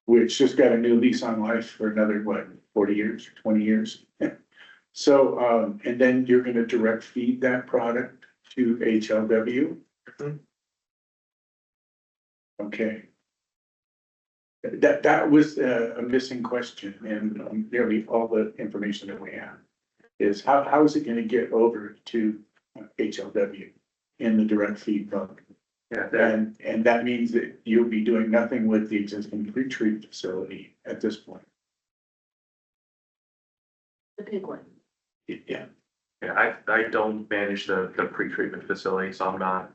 Which just got a new lease on life for another, 40 years, 20 years. So, and then you're gonna direct feed that product to HLW. Okay. That was a missing question in nearly all the information that we have. Is how is it gonna get over to HLW in the direct feed mode? Yeah, And that means that you'll be doing nothing with the existing pre-treat facility at this point. The big one. Yeah, yeah, I don't manage the pretreatment facility, so I'm not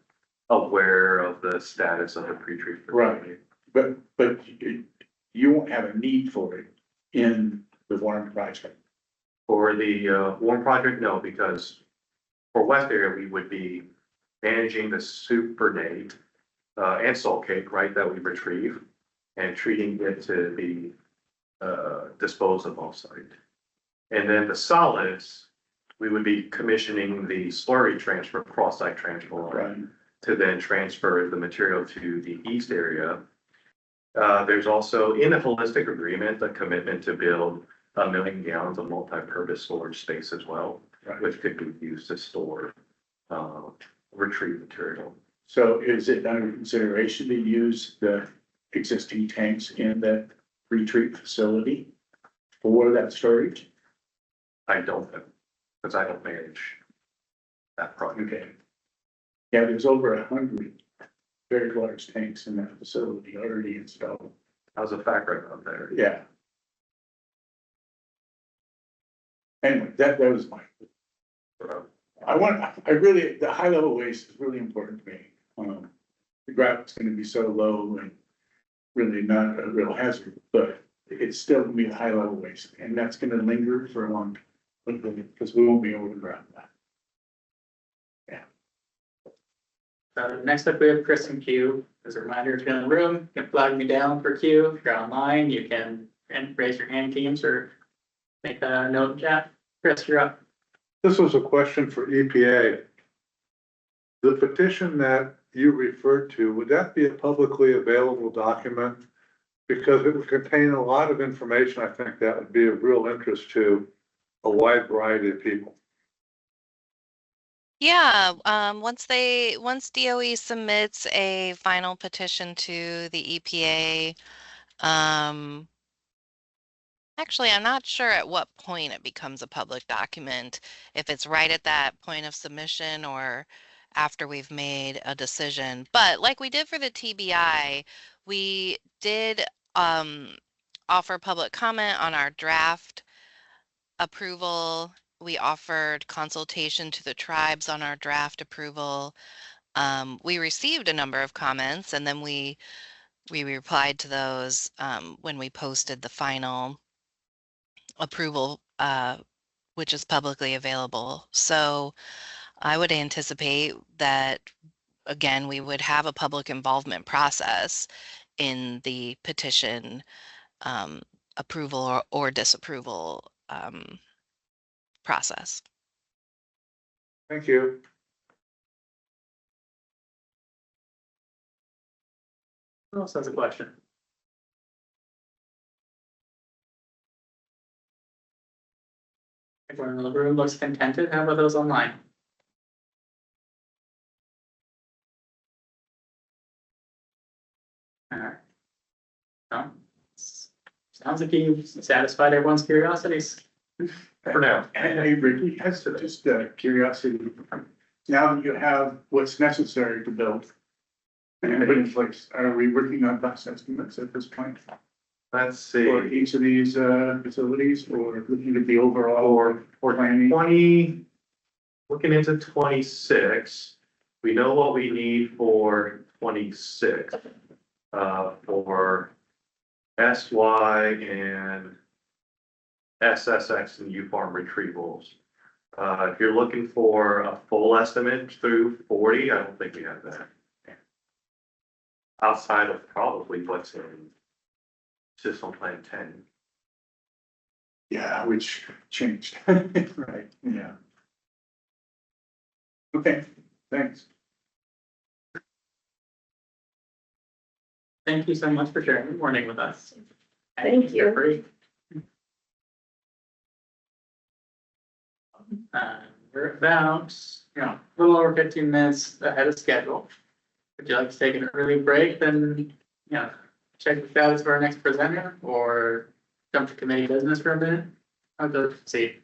aware of the status of the pretreatment facility. Right. But you won't have a need for it in the Warren project. For the Warren project, no, because for West area, we would be managing the supernate and sulcate, right, that we retrieve and treating it to be disposed of offsite. And then the solids, we would be commissioning the slurry transfer, cross-site transfer line, Right. to then transfer the material to the east area. There's also in the holistic agreement, a commitment to build 1 million gallons of multi-purpose storage space as well, Right. which could be used to store retrieve material. So is it under consideration to use the existing tanks in the retreat facility for that storage? I don't know, because I don't manage that project. Okay. Yeah, there's over 100 very large tanks in that facility already installed. How's the fact right out there? Yeah. Anyway, that was my, the high level waste is really important to me. The graph's gonna be so low and really not a real hazard, but it's still gonna be a high level waste, and that's gonna linger for a long time. Because we won't be able to grab that. Next up, we have Chris and Q. As a reminder, if you're in the room, you can flag me down for Q. If you're online, you can raise your hand, teams, or make a note in chat. Chris, you're up. This was a question for EPA. The petition that you referred to, would that be a publicly available document? Because it would contain a lot of information. I think that would be of real interest to a wide variety of people. Yeah, once DOE submits a final petition to the EPA, actually, I'm not sure at what point it becomes a public document, if it's right at that point of submission or after we've made a decision. But like we did for the TBI, we did offer public comment on our draft approval. We offered consultation to the tribes on our draft approval. We received a number of comments, and then we replied to those when we posted the final approval, which is publicly available. So I would anticipate that, again, we would have a public involvement process in the petition approval or disapproval process. Thank you. Who else has a question? Everyone in the room looks contented. How about those online? All right. No? Sounds like you've satisfied everyone's curiosities for now. And hey, Ricky, has just curiosity. Now that you have what's necessary to build and put in place, are we working on cost estimates at this point Let's for see, each of these facilities, or looking at the overall for planning? 20, looking into 26, we know what we need for 26. For SY and SSX and U farm retrievals. If you're looking for a full estimate through 40, I don't think we have that. Outside of probably what's in system plan 10. Yeah, which changed, right, yeah. Okay, thanks. Thank you so much for sharing the morning with us. Thank you. Jeffrey. We're about, a little over 15 minutes ahead of schedule. Would you like to take an early break, then, check the status for our next presenter, or jump to committee business for a minute? I'll go see.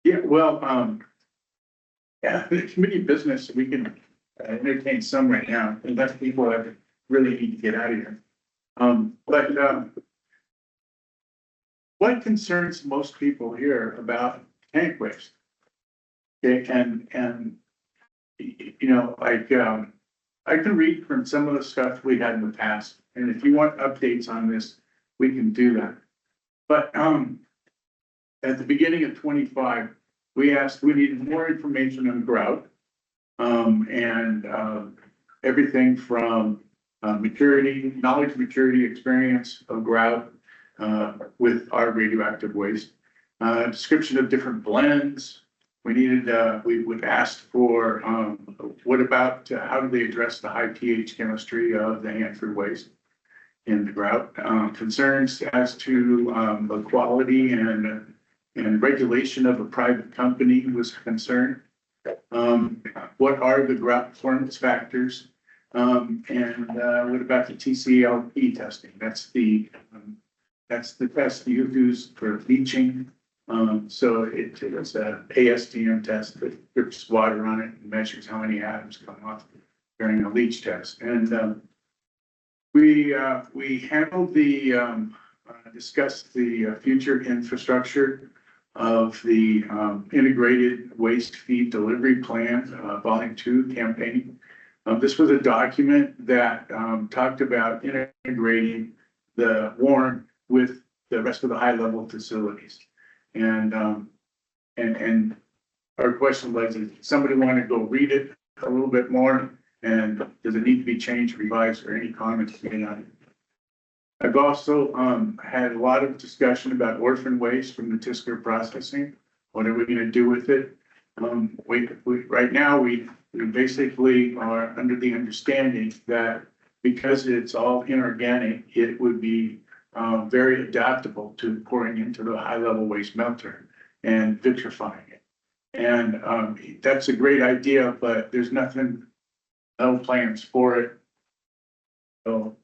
Yeah, well, yeah, the committee business, we can entertain some right now, unless people have really need to get out of here. But what concerns most people here about tank waste? Okay, and I can read from some of the stuff we had in the past, and if you want updates on this, we can do that. But at the beginning of 25, we needed more information on grout, and everything from knowledge, maturity, experience of grout with our radioactive waste, description of different blends. We would ask for what about how do they address the high pH chemistry of the Hanford waste in the grout? Concerns as to the quality and regulation of a private company was concerned. What are the grout performance factors? And what about the TCLP testing? That's the test you use for leaching. So it's a ASTM test that drips water on it and measures how many atoms come off during a leach test. And we handled discussed the future infrastructure of the integrated waste feed delivery plan, volume 2 campaign. This was a document that talked about integrating the WARM with the rest of the high level facilities. And our question was, does somebody want to go read it a little bit more? And does it need to be changed, revised, or any comments made on it? I've also had a lot of discussion about orphan waste from the TSCR processing. What are we going to do with it? Right now, we basically are under the understanding that because it's all inorganic, it would be very adaptable to pouring into the high level waste melter and vitrifying it. And that's a great idea, but there's no plans for it. So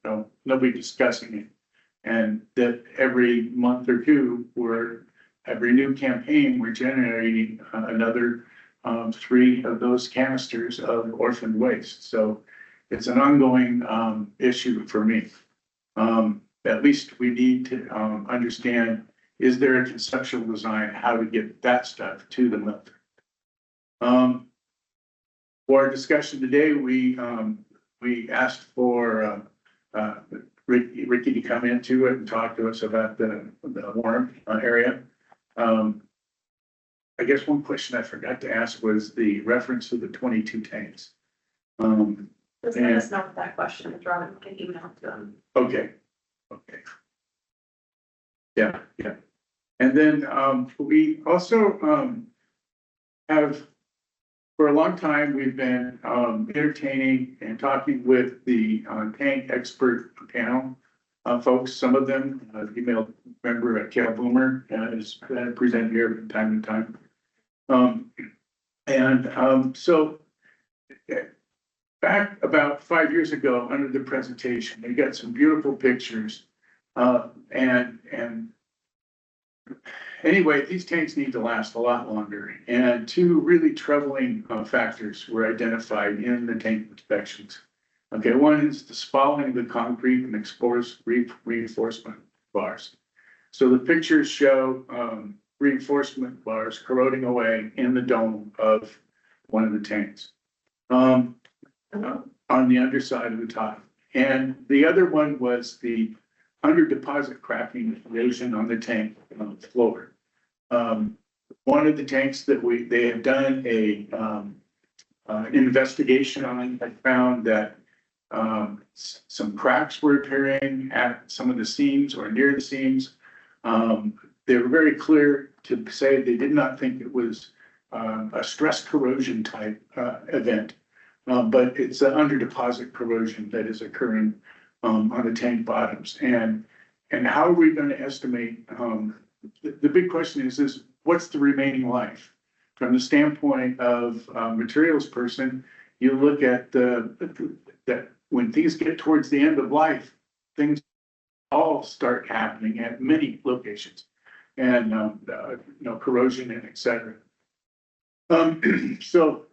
nobody discussing it. And that every month or two, every new campaign, we're generating another 3 of those canisters of orphan waste. So it's an ongoing issue for me. At least we need to understand, is there a conceptual design how to get that stuff to the melter? For our discussion today, we asked for Ricky to come into it and talk to us about the WARM area. I guess one question I forgot to ask was the reference to the 22 tanks. Just let us know what that question is, Robin can email to them. Okay. Yeah. And then we also have, for a long time, we've been entertaining and talking with the tank expert panel folks. Some of them, emailed member Cal Boomer is presented here from time to time. So back about 5 years ago, under the presentation, we got some beautiful pictures And anyway, these tanks need to last a lot longer. And two really troubling factors were identified in the tank inspections. Okay, one is the spalling of the concrete and exposed reinforcement bars. So the pictures show reinforcement bars corroding away in the dome of one of the tanks on the underside of the top. And the other one was the under deposit cracking erosion on the tank floor. One of the tanks that they have done an investigation on, I found that some cracks were appearing at some of the seams or near the seams. They were very clear to say they did not think it was a stress corrosion type event, but it's an under deposit corrosion that is occurring on the tank bottoms. And how are we going to estimate? The big question is what's the remaining life? From the standpoint of materials person, you look at that when things get towards the end of life, things all start happening at many locations, and corrosion and et cetera. So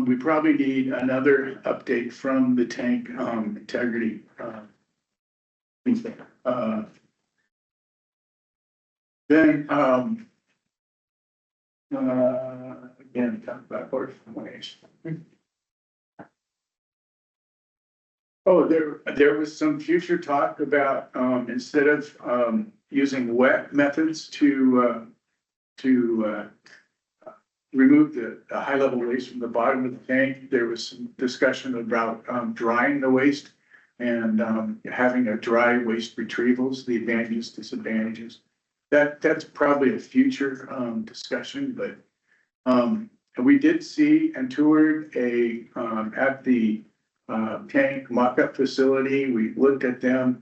we probably need another update from the tank integrity. Then again, talk about board formation. Oh, there was some future talk about instead of using wet methods to remove the high level waste from the bottom of the tank, there was some discussion about drying the waste and having a dry waste retrievals, the advantages, disadvantages. That's probably a future discussion, but we did see and toured at the tank mock-up facility. We looked at them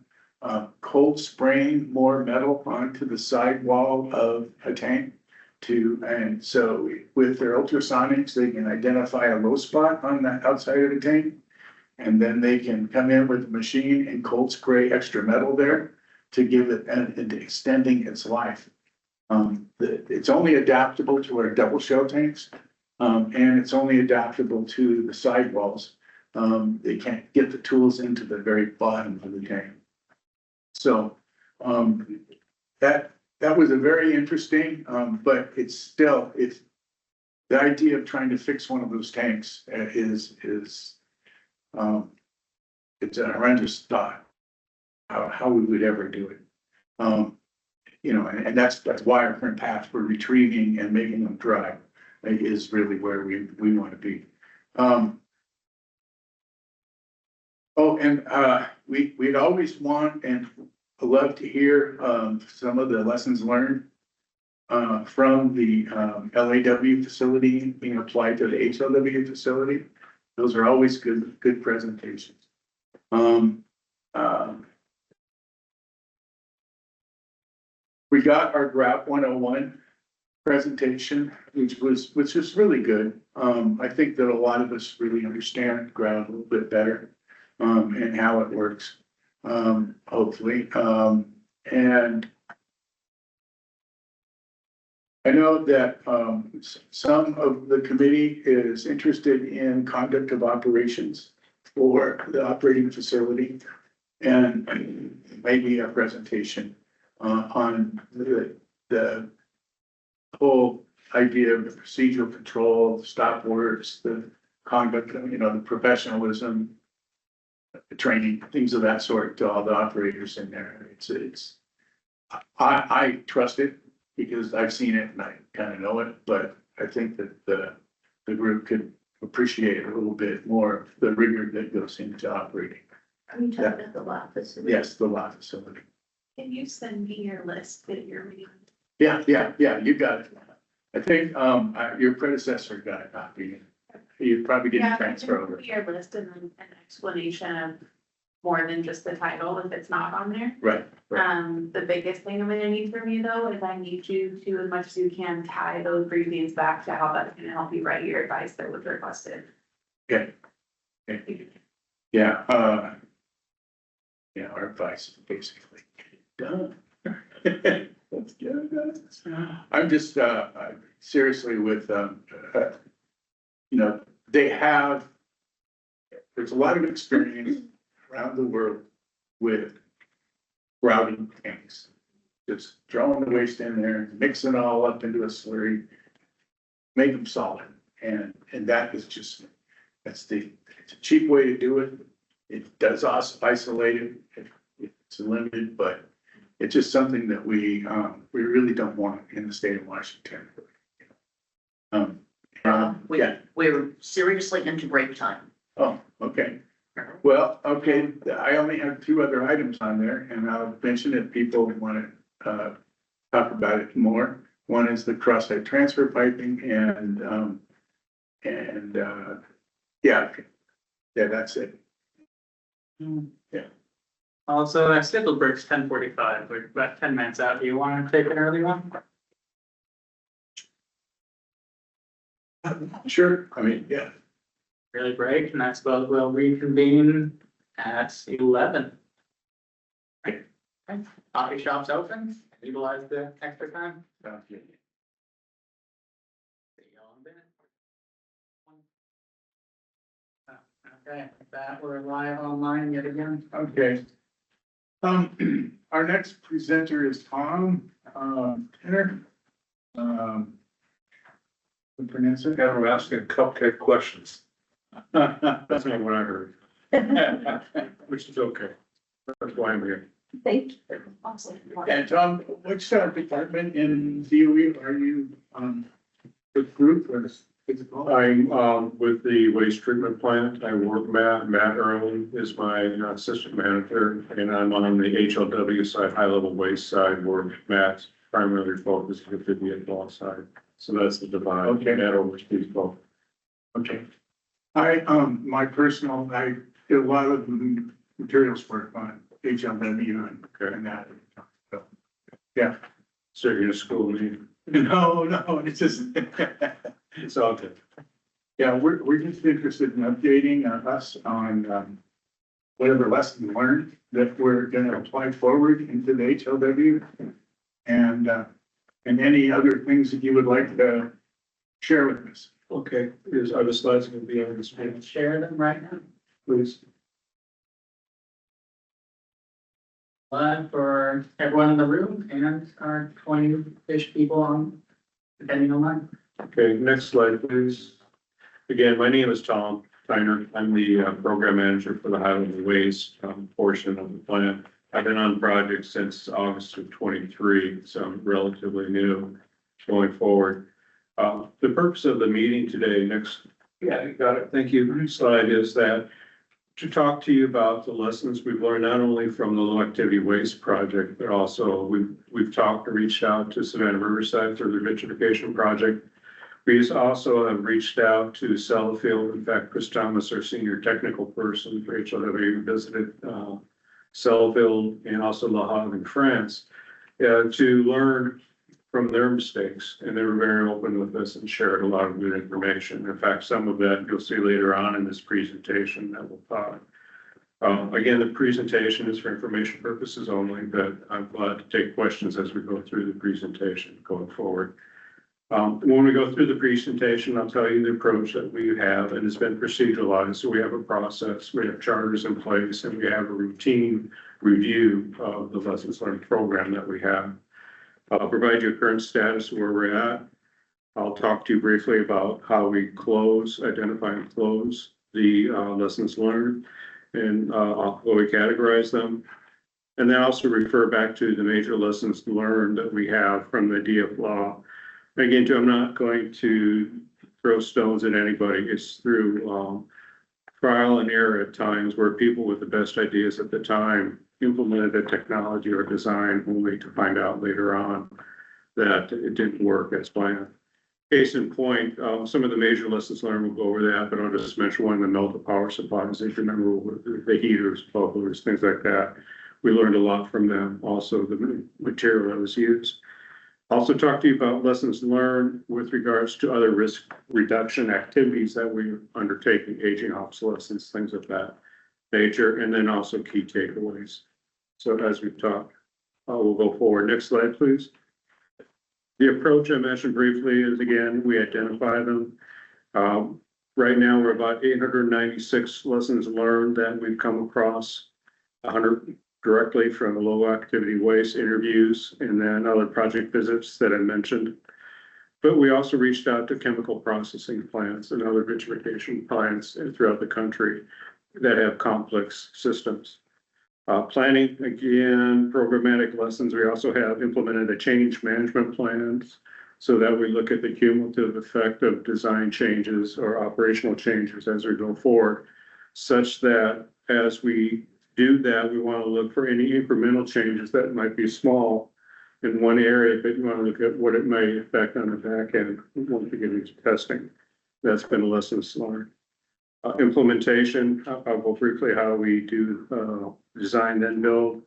cold spraying more metal onto the sidewall of a tank and so with their ultrasonics, they can identify a low spot on the outside of the tank. And then they can come in with a machine and cold spray extra metal there to give it and extending its life. It's only adaptable to our double shell tanks, and it's only adaptable to the sidewalls. They can't get the tools into the very bottom of the tank. So that was a very interesting, but it's the idea of trying to fix one of those tanks is it's a horrendous thought. How we would ever do it. And that's why our current path for retrieving and making them dry is really where we want to be. We'd always want and love to hear some of the lessons learned from the LAW facility being applied to the HLW facility. Those are always good presentations. We got our GRAP 101 presentation, which was really good. I think that a lot of us really understand GRAP a little bit better and how it works, hopefully. And I know that some of the committee is interested in conduct of operations for the operating facility and maybe a presentation on the whole idea of the procedural control, the stop words, the conduct, the professionalism, the training, things of that sort to all the operators in there. I trust it because I've seen it and I kind of know it, but I think that the group could appreciate a little bit more of the rigor that goes into operating. Are you talking about the law facility? Yes, the law facility. Can you send me your list that you're reading? Yeah, you got it. I think your predecessor got a copy. You probably didn't transfer over. Your list and then an explanation of more than just the title if it's not on there. Right. The biggest thing I'm gonna need from you though is I need you to, as much as you can, tie those briefings back to how that's gonna help you write your advice that was requested. Okay. Yeah, our advice basically. done. Let's get it done. I'm just, seriously with, you know, they have, there's a lot of experience around the world with grouting tanks. Just throwing the waste in there, mixing it all up into a slurry, make them solid. And that is just, it's a cheap way to do it. It does isolate it. It's limited, but it's just something that we really don't want in the state of Washington. We're seriously into break time. Oh, okay. Well, okay, I only have two other items on there, and I'll mention if people want to talk about it more. One is the cross-site transfer piping yeah, that's it. Yeah. Also, I scheduled breaks 10:45, we're about 10 minutes out. Do you want to take an early one? Sure, I mean, yeah. Early break, and I suppose we'll reconvene at 11. Right? Okay. Coffee shops open, utilize the extra time. Sounds good. See y'all in a minute. Okay, with that, we're live online yet again. Okay. Our next presenter is Tom, Tenner. Pronounce it. And we're asking cupcake questions. That's not what I heard, which is okay. That's why I'm here. Thank you. And Tom, which department in DOE are you, with group or physical? I'm with the waste treatment plant. I work Matt Erwin is my assistant manager, and I'm on the HLW side, high level waste side, where Matt's primarily focused with the vehicle side. So that's the divide. Okay. Matt oversees both. Okay. I did a lot of the materials work on HLW and that. So, yeah. So you're gonna school me? No, it's just. It's all good. Yeah, we're just interested in updating us on whatever lesson learned that we're gonna apply forward into the HLW. And any other things that you would like to share with us. Okay, are the slides gonna be on the I screen, can share them right now. please? Live for everyone in the room and our 20-ish people on, depending on line. Okay, next slide, please. Again, my name is Tom Tyner. I'm the program manager for the Highland Waste portion of the plant. I've been on the project since August of 23, so I'm relatively new going forward. The purpose of the meeting today, you got it, thank you. Next slide is that to talk to you about the lessons we've learned, not only from the low activity waste project, but also we've talked and reached out to Savannah Riverside for the vitrification project. We also have reached out to Sellafield. In fact, Chris Thomas, our senior technical person for HLW, visited Sellafield and also Le Havre in France to learn from their mistakes. And they were very open with us and shared a lot of good information. In fact, some of that you'll see later on in this presentation that we'll talk. Again, the presentation is for information purposes only, but I'm glad to take questions as we go through the presentation going forward. When we go through the presentation, I'll tell you the approach that we have, and it's been proceduralized. So we have a process, we have charters in place, and we have a routine review of the lessons learned program that we have. I'll provide you a current status of where we're at. I'll talk to you briefly about how we identify and close the lessons learned, and how we categorize them. And then also refer back to the major lessons learned that we have from the DF law. Again, I'm not going to throw stones at anybody. It's through trial and error at times where people with the best ideas at the time implemented a technology or design only to find out later on that it didn't work as planned. Case in point, some of the major lessons learned, we'll go over that, but I'll just mention one, the melted power supplies. If you remember the heaters, bubblers, things like that. We learned a lot from them. Also, the material that was used. Also talk to you about lessons learned with regards to other risk reduction activities that we're undertaking, aging obsolescence, things of that nature, and then also key takeaways. So as we've talked. we'll go forward. Next slide, please. The approach I mentioned briefly is, again, we identify them. Right now, we're about 896 lessons learned that we've come across, 100 directly from low activity waste interviews and then other project visits that I mentioned. But we also reached out to chemical processing plants and other vitrification plants throughout the country that have complex systems. Planning, again, programmatic lessons. We also have implemented a change management plans so that we look at the cumulative effect of design changes or operational changes as we go forward, such that as we do that, we want to look for any incremental changes that might be small in one area, but you want to look at what it may affect on the back end once we get into testing. That's been a lesson learned. Implementation, I'll go briefly how we do design then build,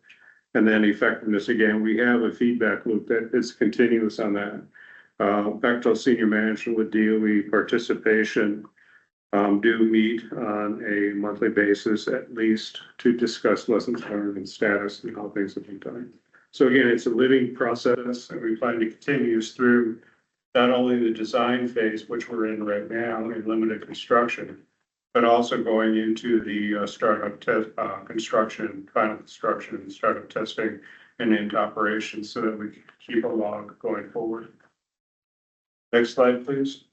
and then effectiveness. Again, we have a feedback loop that is continuous on that. Bechtel senior management with DOE participation do meet on a monthly basis at least to discuss lessons learned and status and how things have been done. So again, it's a living process, and we plan to continue through not only the design phase, which we're in right now in limited construction, but also going into the startup test, construction, final construction, and startup testing and into operations so that we can keep a log going forward. Next slide, please.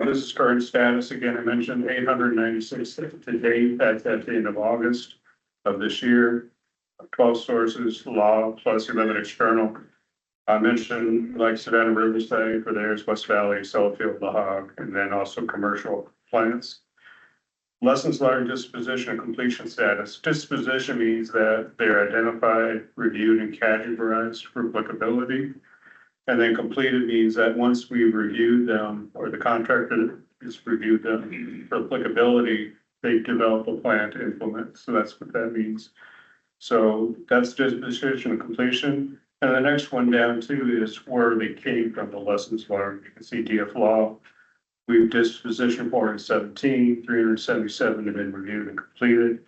This is current status. Again, I mentioned 896 to date at the end of August of this year. 12 sources, law, plus 11 external. I mentioned like Savannah Riverside for theirs, West Valley, Sellafield, La Hogue, and then also commercial plants. Lessons learned, disposition, and completion status. Disposition means that they're identified, reviewed, and categorized for applicability. And then completed means that once we've reviewed them, or the contractor has reviewed them for applicability, they develop a plan to implement. So that's what that means. So that's disposition and completion. And the next one down too is where they came from, the lessons learned. You can see DF law. We've disposition 417, 377 have been reviewed and completed.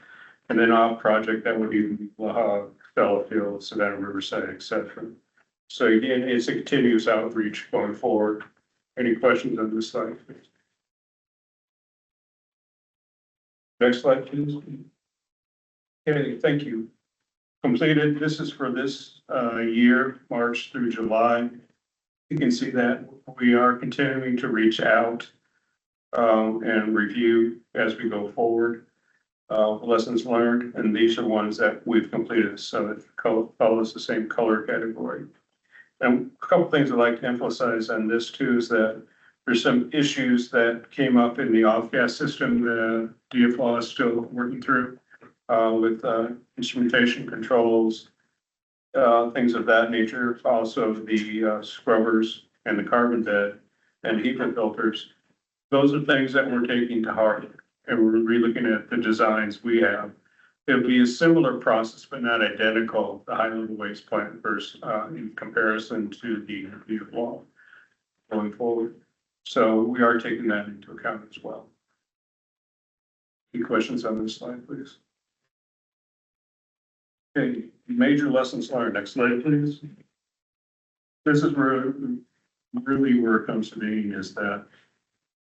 And then off project, that would be La Hogue, Sellafield, Savannah Riverside, etc. So again, it's a continuous outreach going forward. Any questions on this slide, please? Next slide, please. Okay, thank you. Completed. This is for this year, March through July. You can see that we are continuing to reach out and review as we go forward. Lessons learned, and these are ones that we've completed, so it follows the same color category. And a couple things I'd like to emphasize on this too is that there's some issues that came up in the off-gas system that DFLAW is still working through with instrumentation controls, things of that nature. Also the scrubbers and the carbon bed and HEPA filters. Those are things that we're taking to heart, and we're relooking at the designs we have. It'll be a similar process, but not identical, the high-level waste plant versus in comparison to the DFLAW going forward. So we are taking that into account as well. Any questions on this slide, please? Okay, major lessons learned. Next slide, please. This is where really where it comes to being is that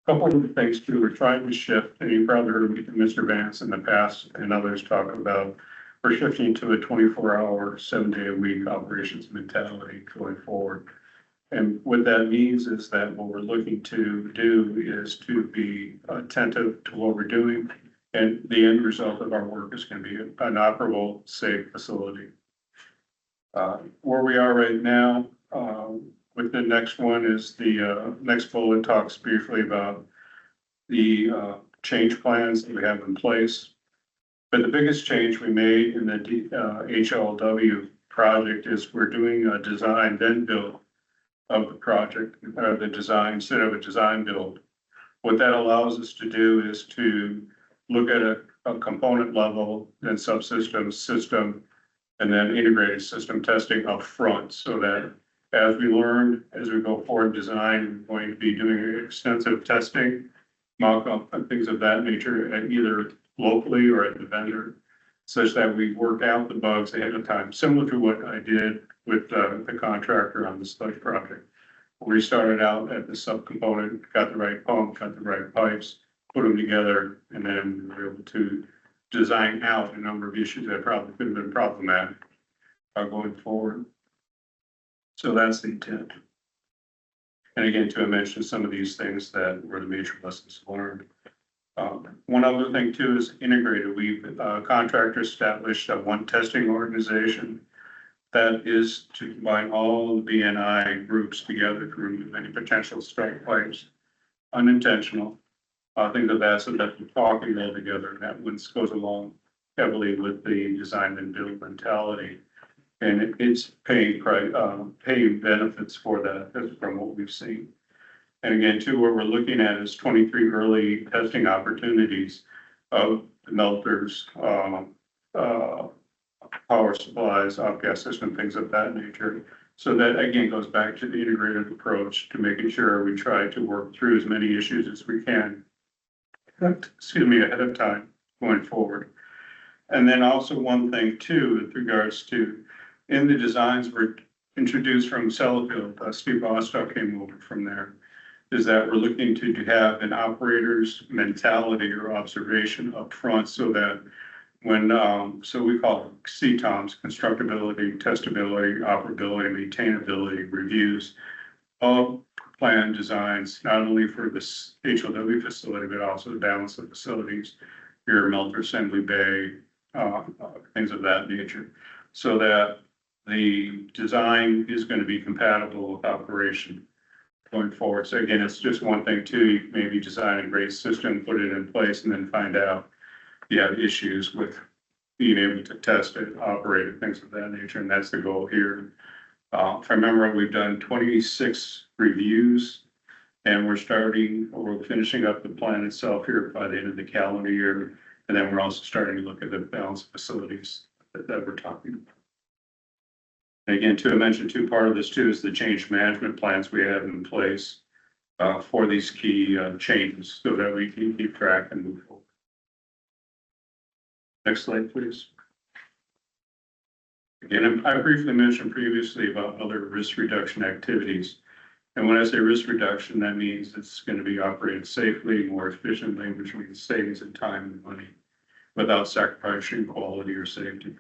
a couple of the things too, we're trying to shift, and you probably heard Mr. Vance in the past and others talk about, we're shifting to a 24-hour, 7-day-a-week operations mentality going forward. And what that means is that what we're looking to do is to be attentive to what we're doing, and the end result of our work is going to be an operable, safe facility. Where we are right now, with the next one is the next bullet talks briefly about the change plans that we have in place. But the biggest change we made in the HLW project is we're doing a design then build of the project, the design instead of a design build. What that allows us to do is to look at a component level, then subsystem, system, and then integrated system testing up front, so that as we learn, as we go forward design, we're going to be doing extensive testing, mock-up, and things of that nature, at either locally or at the vendor. such that we work out the bugs ahead of time, similar to what I did with the contractor on the sludge project. We started out at the subcomponent, got the right pump, got the right pipes, put them together, and then we were able to design out a number of issues that probably could have been problematic going forward. So that's the intent. And again, to mention some of these things that were the major lessons learned. One other thing too is integrated. We've contractor established one testing organization that is to combine all the BNI groups together to remove any potential strike pipes, unintentional. Things of that, so that we're talking all together, and that one goes along heavily with the design and build mentality. And it's paying benefits for that, as from what we've seen. And again, too, what we're looking at is 23 early testing opportunities of the melters, power supplies, off-gas system, things of that nature. So that again goes back to the integrated approach to making sure we try to work through as many issues as we can. Ahead of time going forward. And then also one thing too, with regards to in the designs were introduced from Sellafield, Steve Bostock came over from there, is that we're looking to have an operator's mentality or observation up front so that when, so we call it CTOMs, constructability, testability, operability, maintainability reviews of plan designs, not only for this HLW facility, but also the balance of facilities, your melter assembly bay, things of that nature, so that the design is going to be compatible with operation going forward. So again, it's just one thing too, you maybe design a great system, put it in place, and then find out you have issues with being able to test it, operate it, things of that nature, and that's the goal here. If I remember, we've done 26 reviews, and we're finishing up the plan itself here by the end of the calendar year. And then we're also starting to look at the balance of facilities that we're talking about. And again, to mention too, part of this too is the change management plans we have in place for these key changes so that we can keep track and move forward. Next slide, please. Again, I briefly mentioned previously about other risk reduction activities. And when I say risk reduction, that means it's going to be operated safely, more efficiently, which means savings in time and money without sacrificing quality or safety.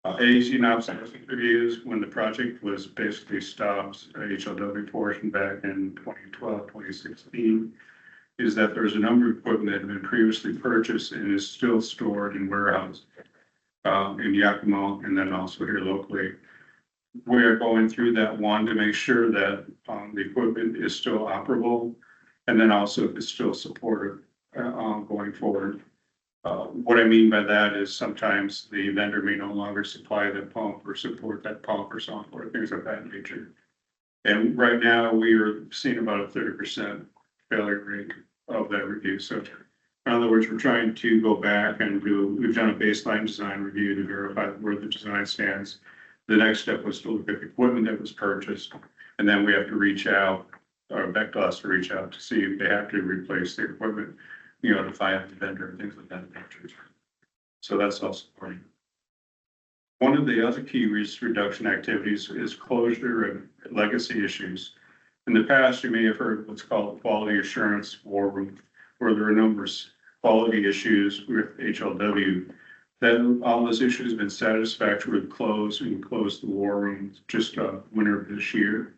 AEC and obsolescence reviews, when the project was basically stopped, HLW portion back in 2012, 2016, is that there's a number of equipment that had been previously purchased and is still stored in warehouses in Yakima and then also here locally. We're going through that one to make sure that the equipment is still operable and then also is still supportive going forward. What I mean by that is sometimes the vendor may no longer supply the pump or support that pump or software, things of that nature. And right now we are seeing about a 30% failure rate of that review. So in other words, we're trying to go back and we've done a baseline design review to verify where the design stands. The next step was to look at the equipment that was purchased, and then we have to reach out, or Bechtel has to reach out to see if they have to replace the equipment, to find the vendor and things like that nature. So that's also important. One of the other key risk reduction activities is closure and legacy issues. In the past, you may have heard what's called quality assurance war room, where there are numerous quality issues with HLW. Then all those issues have been satisfactorily closed and closed the war room just winter of this year.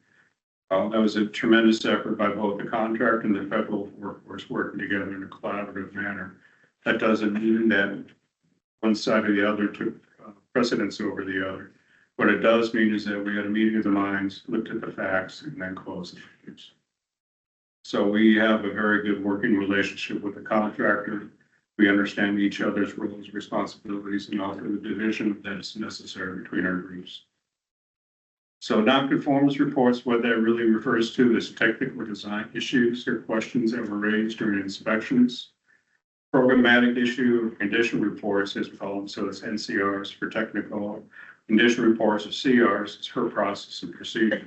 That was a tremendous effort by both the contractor and the federal workforce working together in a collaborative manner. That doesn't mean that one side or the other took precedence over the other. What it does mean is that we had a meeting of the minds, looked at the facts, and then closed the issues. So we have a very good working relationship with the contractor. We understand each other's roles, responsibilities, and also the division that is necessary between our groups. So non-conformance reports, what that really refers to is technical design issues or questions that were raised during inspections. Programmatic issue condition reports, as we call them, so it's NCRs for technical. Condition reports or CRs, it's her process and procedure.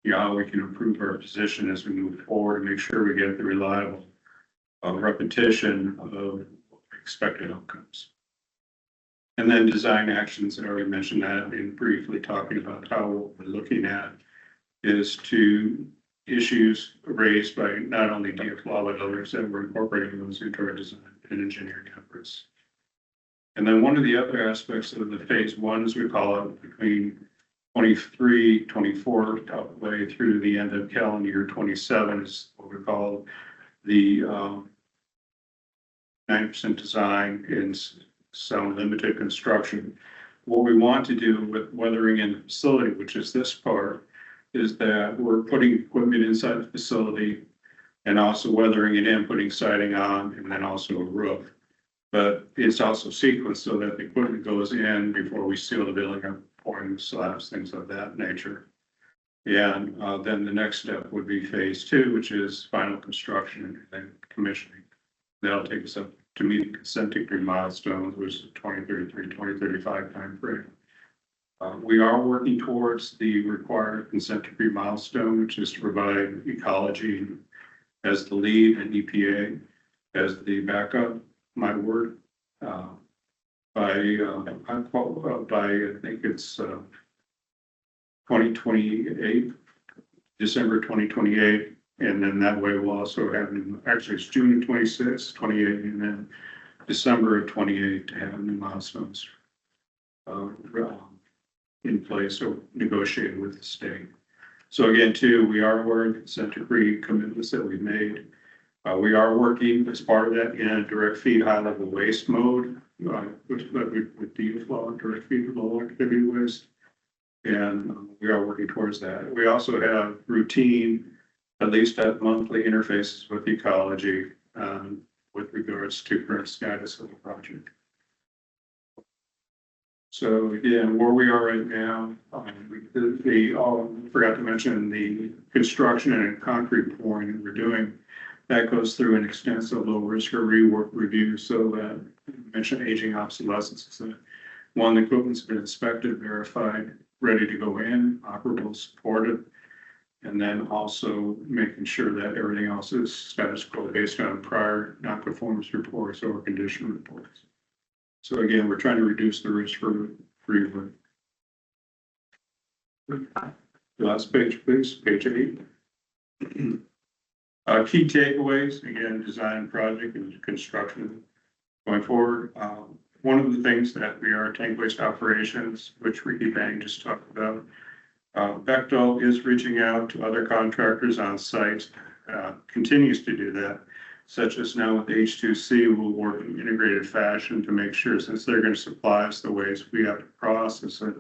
How we can improve our position as we move forward and make sure we get the reliable repetition of expected outcomes. And then design actions, I already mentioned that in briefly talking about how what we're looking at is to issues raised by not only DFLAW but others, that we're incorporating those into our design and engineering efforts. And then one of the other aspects of the phase one, as we call it, between 23, 24, all the way through the end of calendar year 27 is what we call the 90% design and some limited construction. What we want to do with weathering in the facility, which is this part, is that we're putting equipment inside the facility and also weathering it in, putting siding on, and then also a roof. But it's also sequenced so that the equipment goes in before we seal the building up, pouring the slabs, things of that nature. And then the next step would be phase two, which is final construction and then commissioning. That'll take us up to meet the consent decree milestones, which is 2033, 2035 timeframe. We are working towards the required consent decree milestone, which is to provide ecology as the lead and EPA as the backup. My word, by I think it's 2028, December 2028. And then that way we'll also have, actually it's June 26, 28, and then December of 28 to have new milestones in place or negotiated with the state. So again, too, we are aware of the consent decree commitments that we've made. We are working as part of that in a direct feed high level waste mode, with DFLAW, direct feed low activity waste. And we are working towards that. We also have routine, at least at monthly interfaces with ecology, with regards to current status of the project. So again, where we are right now, forgot to mention the construction and concrete pouring that we're doing. That goes through an extensive low risk or rework review. So that mentioned aging obsolescence is that one, the equipment's been inspected, verified, ready to go in, operable, supported. And then also making sure that everything else is status quo based on prior non-conformance reports or condition reports. So again, we're trying to reduce the risk for rework. Last page, please, page 8. Key takeaways, again, design project and construction going forward. One of the things that we are tank waste operations, which Ricky Bang just talked about, Bechtel is reaching out to other contractors on site, continues to do that, such as now with H2C, we'll work in integrated fashion to make sure, since they're going to supply us the waste, we have to process it.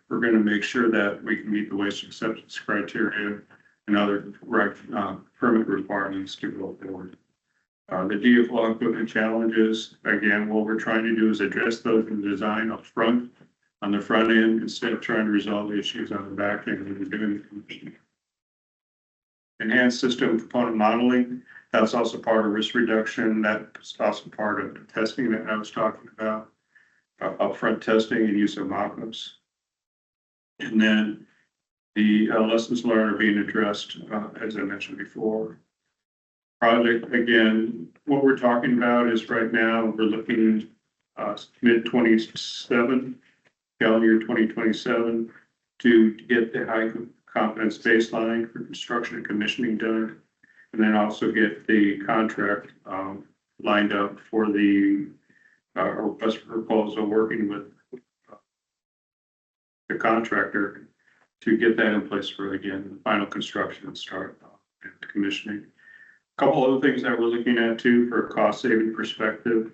We're going to make sure that we can meet the waste acceptance criteria and other permit requirements to go forward. The DFLAW equipment challenges, again, what we're trying to do is address those in the design up front, on the front end, instead of trying to resolve issues on the back end when we're doing the commissioning. Enhanced system component modeling, that's also part of risk reduction. That's also part of the testing that I was talking about, upfront testing and use of mock-ups. And then the lessons learned are being addressed, as I mentioned before. Project, again, what we're talking about is right now, we're looking mid-27, calendar year 2027, to get the high confidence baseline for construction and commissioning done, and then also get the contract lined up for the request for proposal, working with the contractor to get that in place for, again, the final construction and start and commissioning. A couple other things that we're looking at too for a cost saving perspective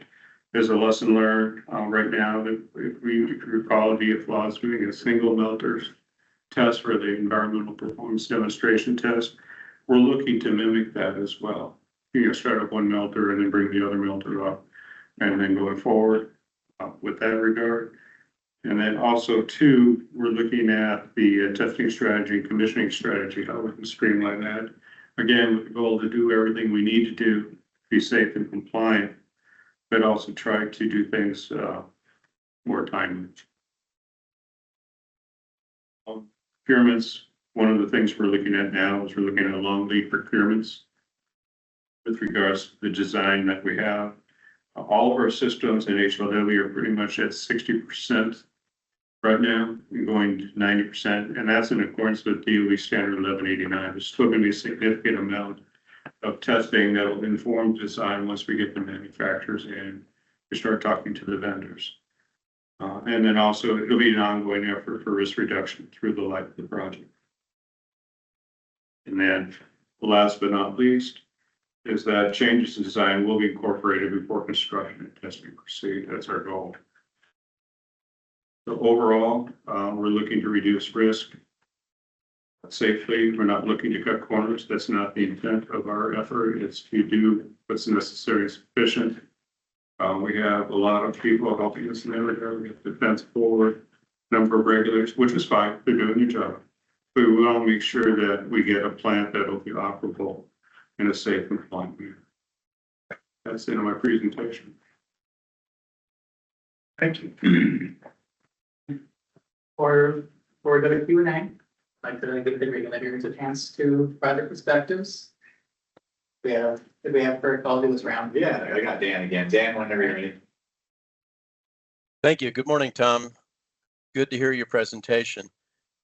is a lesson learned right now that if you recall, DFLAW is doing a single melters test for the environmental performance demonstration test. We're looking to mimic that as well. You know, start up one melter and then bring the other melter up, and then going forward with that regard. And then also too, we're looking at the testing strategy, commissioning strategy, how we can streamline that. Again, with the goal to do everything we need to do, be safe and compliant, but also try to do things more timely. Procurements, one of the things we're looking at now is we're looking at long lead procurements with regards to the design that we have. All of our systems in HLW are pretty much at 60% right now, and going to 90%, and that's in accordance with DOE standard 1189. There's still going to be a significant amount of testing that will inform design once we get the manufacturers in, we start talking to the vendors. And then also it'll be an ongoing effort for risk reduction through the life of the project. And then last but not least is that changes in design will be incorporated before construction and testing proceed. That's our goal. So overall, we're looking to reduce risk safely. We're not looking to cut corners. That's not the intent of our effort. It's to do what's necessary and sufficient. We have a lot of people helping us in that regard. We have defense forward, number of regulators, which is fine. They're doing their job. But we want to make sure that we get a plant that will be operable in a safe and compliant manner. That's the end of my presentation. Thank you. For the Q&A, I'd like to give the regulators a chance to provide their perspectives. Did we have Kurt all do this round? Yeah, I got Dan again. Dan, whenever you're ready. Thank you. Good morning, Tom. Good to hear your presentation.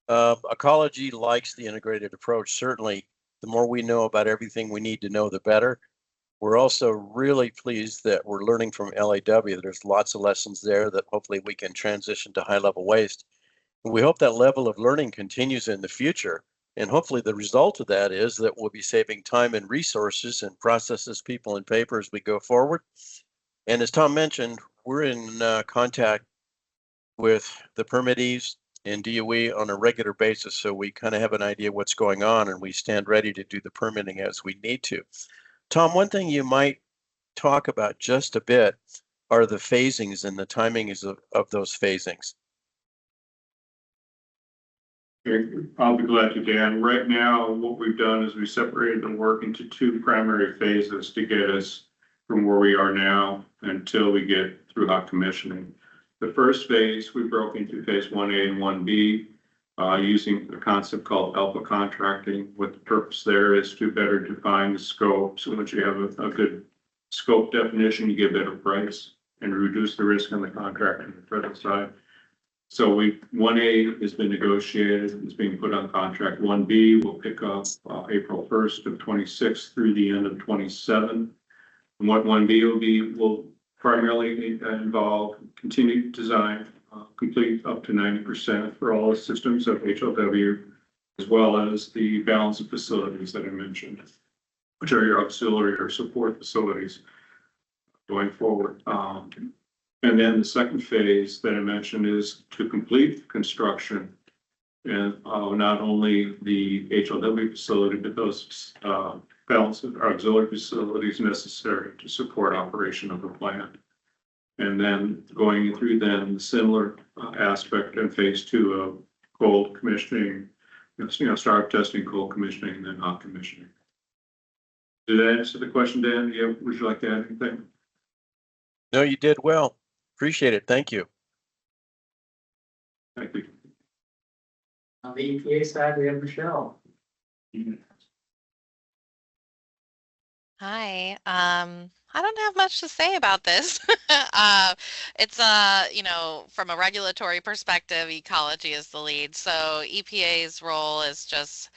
Ecology likes the integrated approach. Certainly, the more we know about everything we need to know, the better. We're also really pleased that we're learning from LAW. There's lots of lessons there that hopefully we can transition to high-level waste. And we hope that level of learning continues in the future. And hopefully the result of that is that we'll be saving time and resources and processes, people, and paper as we go forward. And as Tom mentioned, we're in contact with the permittees and DOE on a regular basis, so we kind of have an idea what's going on, and we stand ready to do the permitting as we need to. Tom, one thing you might talk about just a bit are the phasings and the timings of those phasings. I'll be glad to, Dan. Right now, what we've done is we separated the work into two primary phases to get us from where we are now until we get through hot commissioning. The first phase, we broke into phase 1A and 1B using a concept called alpha contracting. What the purpose there is to better define the scope. So once you have a good scope definition, you get better price and reduce the risk on the contract and the credit side. So 1A has been negotiated, it's being put on contract. 1B will pick up April 1st of 26 through the end of 27. And what 1B will primarily involve continued design, complete up to 90% for all the systems of HLW, as well as the balance of facilities that I mentioned, which are your auxiliary or support facilities going forward. And then the second phase that I mentioned is to complete construction and not only the HLW facility, but those balance of auxiliary facilities necessary to support operation of the plant. And then going through then the similar aspect in phase 2 of cold commissioning, start testing, cold commissioning, and then hot commissioning. Did that answer the question, Dan? Yeah, would you like to add anything? No, you did well. Appreciate it. Thank you. Thank you. On the EPA side, we have Michelle. Hi. I don't have much to say about this. It's from a regulatory perspective, ecology is the lead. So EPA's role is just,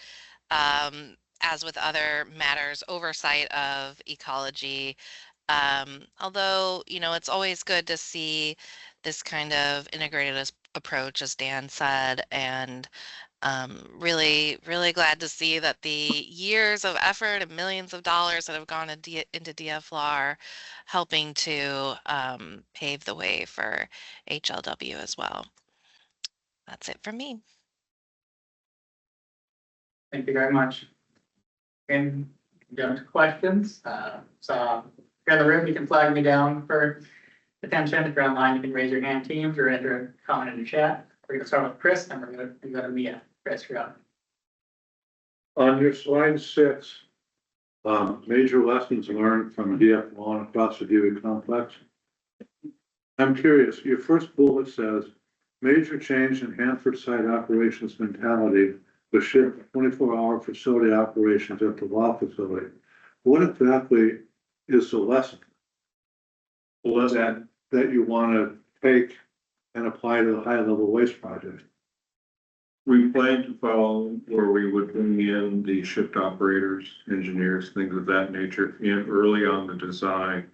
as with other matters, oversight of ecology. Although, it's always good to see this kind of integrated approach, as Dan said, and really, really glad to see that the years of effort and millions of dollars that have gone into DFLAW are helping to pave the way for HLW as well. That's it for me. Thank you very much. And down to questions. So if you're in the room, you can flag me down for attention. If you're online, you can raise your hand, teams, or enter a comment in the chat. We're going to start with Chris, and we're going to go to Mia. Chris, you're up. On your slide 6, major lessons learned from DFLAW and across the DOE complex. I'm curious, your first bullet says, major change in Hanford site operations mentality to shift 24-hour facility operations at the law facility. What exactly is the lesson? Well, that you want to take and apply to the high level waste project? we plan to follow where we would bring in the shift operators, engineers, things of that nature in early on the design.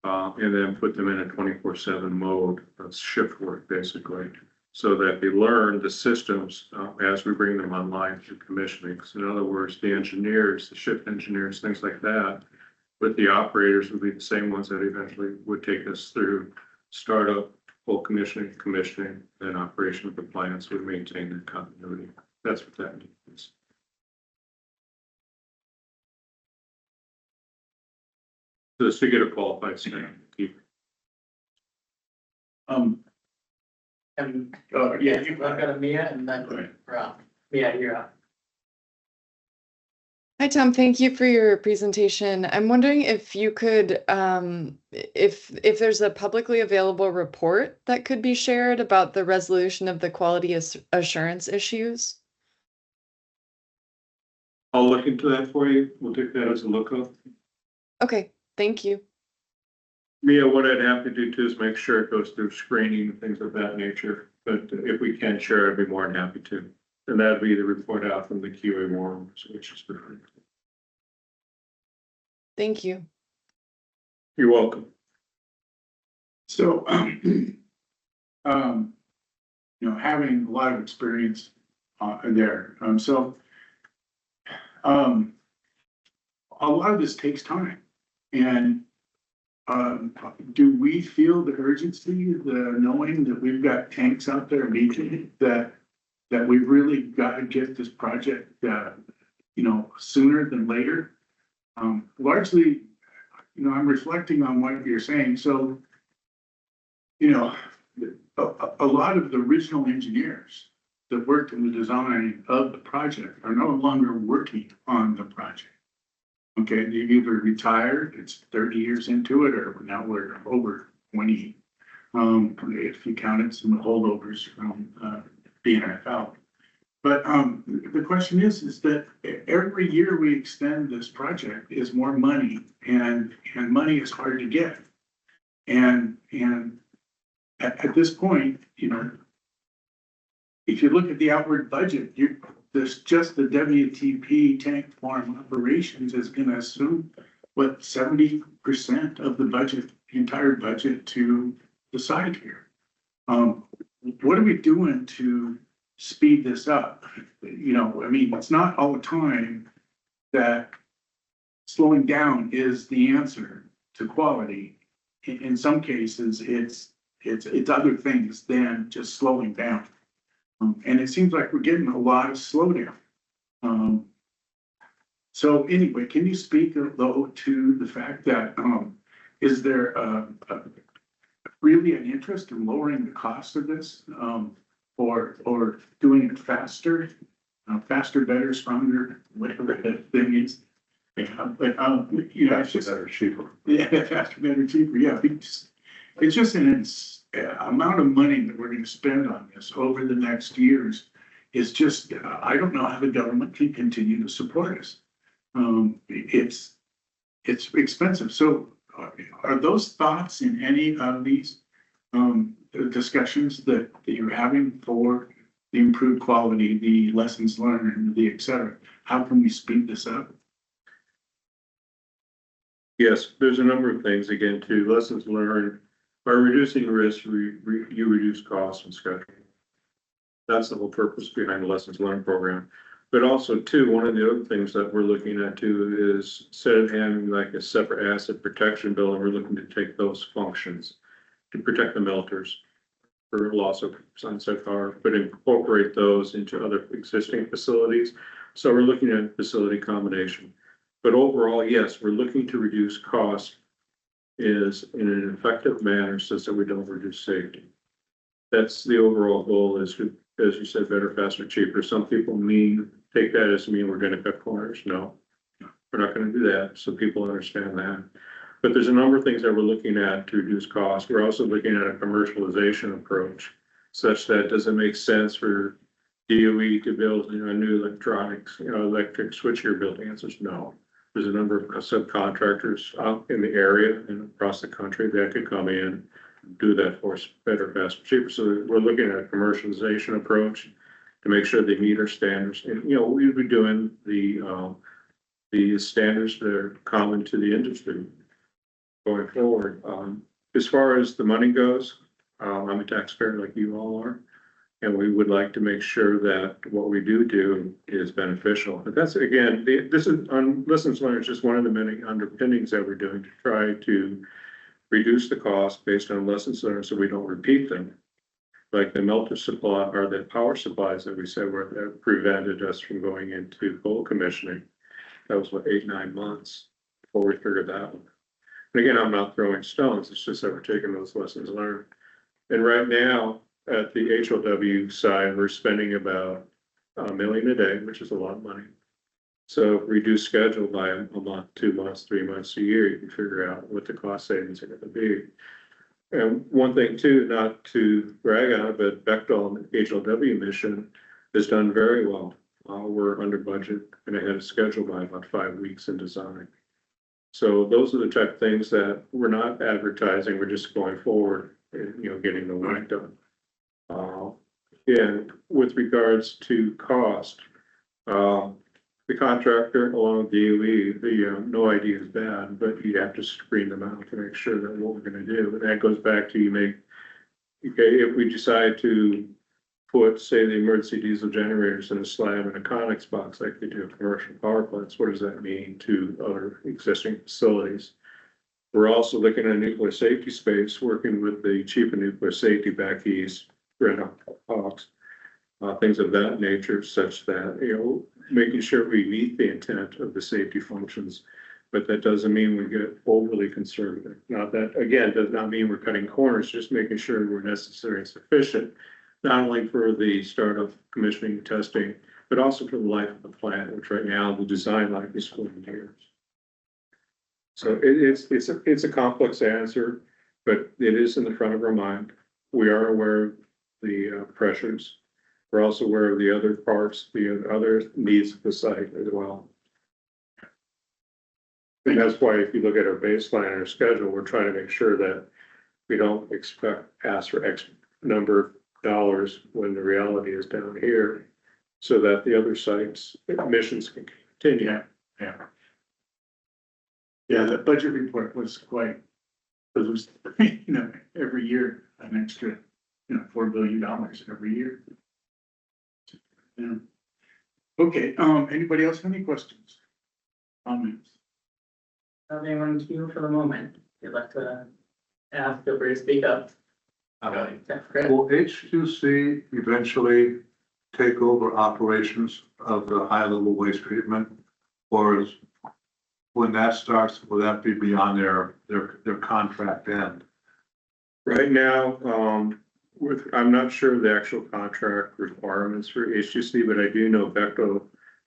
And then put them in a 24/7 mode, that's shift work basically. So that they learn the systems as we bring them online through commissioning. So in other words, the engineers, the shift engineers, things like that, with the operators would be the same ones that eventually would take us through startup, full commissioning, and operation of the plants would maintain the continuity. That's what that means. Just to get a qualified staff. And Yeah, I've got a Mia and then Rob. Mia, you're up. Hi, Tom. Thank you for your presentation. I'm wondering if you could, if there's a publicly available report that could be shared about the resolution of the quality assurance issues. I'll look into that for you. We'll take that as a lookup. Okay, thank you. Mia, what I'd have to do too is make sure it goes through screening and things of that nature. But if we can share, I'd be more than happy to. And that'd be the report out from the QA warrants, which is different. Thank you. You're welcome. So, having a lot of experience there, a lot of this takes time. And do we feel the urgency, the knowing that we've got tanks out there leaking, that we've really got to get this project, sooner than later? Largely, I'm reflecting on what you're saying. So, a lot of the original engineers that worked in the design of the project are no longer working on the project. Okay, they've either retired, it's 30 years into it, or now we're over 20. If you counted some holdovers from BNFL. But the question is that every year we extend this project is more money, and money is hard to get. And at this point, if you look at the outward budget, there's just the WTP tank farm operations is going to assume 70% of the budget, the entire budget to the side here. What are we doing to speed this up? It's not all the time that slowing down is the answer to quality. In some cases, it's other things than just slowing down. And it seems like we're getting a lot of slowdown. So anyway, can you speak though to the fact that is there really an interest in lowering the cost of this, or doing it faster, better, stronger, whatever that thing is? Faster, better, cheaper. Yeah, faster, better, cheaper. Yeah, it's just an amount of money that we're going to spend on this over the next years is just, I don't know how the government can continue to support us. It's expensive. So are those thoughts in any of these discussions that you're having for the improved quality, the lessons learned, the et cetera? How can we speed this up? Yes, there's a number of things, again, too. Lessons learned. By reducing risk, you reduce costs and schedule. That's the whole purpose behind the lessons learned program. But also, too, one of the other things that we're looking at, too, is instead of having like a separate asset protection bill, and we're looking to take those functions to protect the melters for loss of sunset power, but incorporate those into other existing facilities. So we're looking at facility combination. But overall, yes, we're looking to reduce costs is in an effective manner so that we don't reduce safety. That's the overall goal, is to, as you said, better, faster, cheaper. Some people take that as mean we're going to cut corners. No, we're not going to do that. So people understand that. But there's a number of things that we're looking at to reduce costs. We're also looking at a commercialization approach such that does it make sense for DOE to build a new electric switchgear building? The answer is no. There's a number of subcontractors out in the area and across the country that could come in, do that for us better, faster, cheaper. So we're looking at a commercialization approach to make sure they meet our standards. And, you know, we'll be doing the standards that are common to the industry going forward. As far as the money goes, I'm a taxpayer like you all are. And we would like to make sure that what we do is beneficial. But that's, again, this is on lessons learned, is just one of the many underpinnings that we're doing to try to reduce the cost based on lessons learned so we don't repeat them. Like the melter supply or the power supplies that we said that prevented us from going into full commissioning. That was what, 8-9 months before we figured that out. And again, I'm not throwing stones, it's just that we're taking those lessons learned. And right now, at the HLW side, we're spending about $1 million a day, which is a lot of money. So reduce schedule by a month, 2 months, 3 months, a year, you can figure out what the cost savings are gonna be. And one thing too, not to brag on it, but Bechtel and HLW mission has done very well. We're under budget and ahead of schedule by about 5 weeks in design. So those are the type of things that we're not advertising, we're just going forward and, you know, getting the work done. And with regards to cost, the contractor along with DOE, no idea is bad, but you have to screen them out to make sure that what we're gonna do. And that goes back to okay, if we decide to put, say, the emergency diesel generators in a slab in a Conex box like they do at commercial power plants, what does that mean to other existing facilities? We're also looking at nuclear safety space, working with the chief of nuclear safety back east, Brenda Hawks, things of that nature, such that, you know, making sure we meet the intent of the safety functions. But that doesn't mean we get overly conservative. Now that, again, does not mean we're cutting corners, just making sure we're necessary and sufficient, not only for the startup commissioning testing, but also for the life of the plant, which right now the design life is 40 years. So it's a complex answer, but it is in the front of our mind. We are aware of the pressures. We're also aware of the other parts, the other needs of the site as well. And that's why if you look at our baseline and our schedule, we're trying to make sure that we don't ask for X number of dollars when the reality is down here, so that the other sites missions can continue. Yeah, the budget report was quite, because it was, you know, every year an extra, you know, $4 billion every year. Yeah. Okay, anybody else have any questions? Comments? Anyone to you for the moment, if you'd like to ask, feel free to speak up. Will H2C eventually take over operations of the high-level waste treatment? Or when that starts, will that be beyond their contract end? Right now, I'm not sure the actual contract requirements for H2C, but I do know Bechtel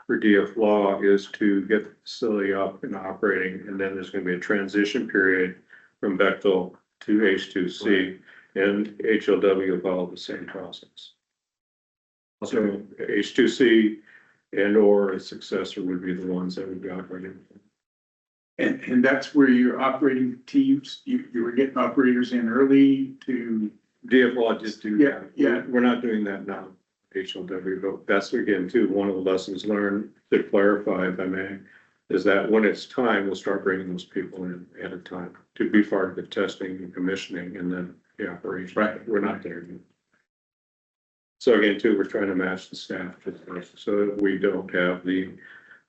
for DF Law is to get the facility up and operating, and then there's gonna be a transition period from Bechtel to H2C, and HLW will follow the same process. So H2C and or a successor would be the ones that would be operating. And that's where your operating teams, you were getting operators in early to. DF Law just do Yeah, that. yeah. We're not doing that now, HLW, but that's again too, one of the lessons learned to clarify, if I may, is that when it's time, we'll start bringing those people in at a time to be part of the testing and commissioning and then the operation. Right. We're not there yet. So again, too, we're trying to match the staff to this so that we don't have the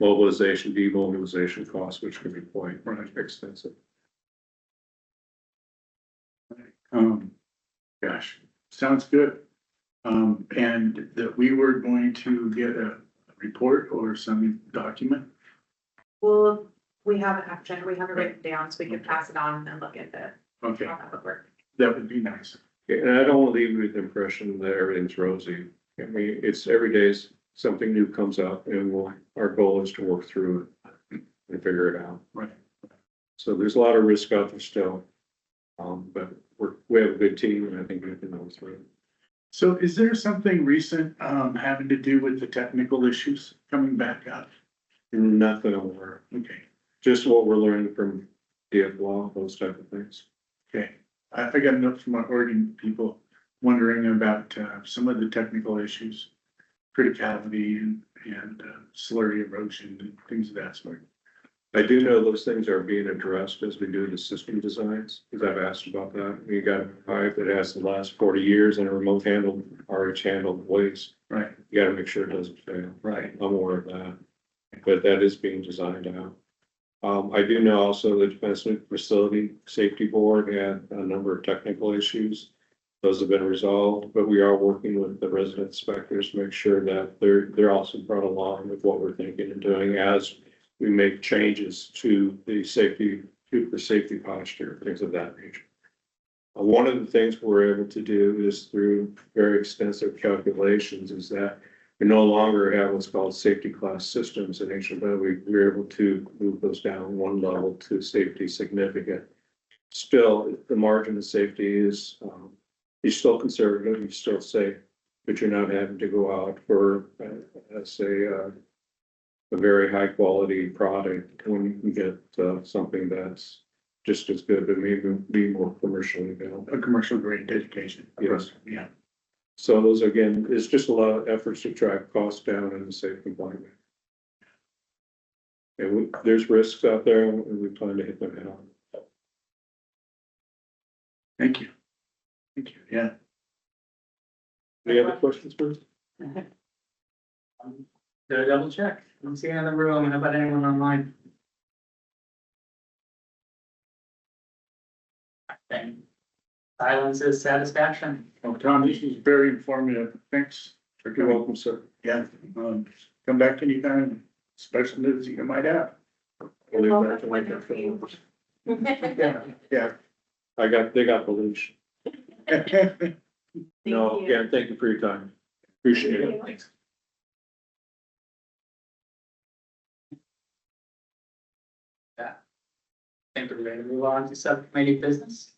mobilization, demobilization costs, which can be quite expensive. Gosh, sounds good. And that we were going to get a report or some document. Well, we have an action, we have it written down, so we can pass it on and look at it. Okay, How that would work. that would be nice. And I don't want to leave you with the impression that everything's rosy. I mean, it's every day something new comes up and our goal is to work through it and figure it out. Right. So there's a lot of risk out there still. But we have a good team and I think we can go through it. So is there something recent, having to do with the technical issues coming back up? Nothing over. Okay, just what we're learning from DF law, those type of things. Okay, I got a note from our Oregon people wondering about some of the technical issues, criticality and slurry erosion and things of that sort. I do know those things are being addressed as we do the system designs, because I've asked about that. We got a pipe that has the last 40 years and a remote handled, RH handled waste. Right. You gotta make sure it doesn't fail. Right. I'm aware of that, but that is being designed out. I do know also the Defense Nuclear Facility Safety Board had a number of technical issues. Those have been resolved, but we are working with the resident inspectors to make sure that they're also brought along with what we're thinking and doing as we make changes to the safety posture, things of that nature. One of the things we're able to do is through very extensive calculations is that we no longer have what's called safety class systems in HW. We're able to move those down one level to safety significant. Still, the margin of safety is, you're still conservative, you're still safe, but you're not having to go out for, say, a very high quality product when you can get something that's just as good, but maybe be more commercially available. A commercial grade education. Yes. Yeah. So those, again, it's just a lot of efforts to drive costs down in a safe environment. And there's risks out there and we plan to hit them head on. Thank you. Thank you. Yeah. Any other questions, please? Do a double check. I don't see any in the room. How about anyone online? Then silence is satisfaction. Oh, Tom, this is very informative. Thanks for You're coming. welcome, sir. Yeah, come back anytime, special needs you might have. I'll leave that to Mike. Yeah, They got the leash. yeah. No, again, thank you for your time. Appreciate it. Thanks. Yeah. I think we're ready to move on to subcommittee business.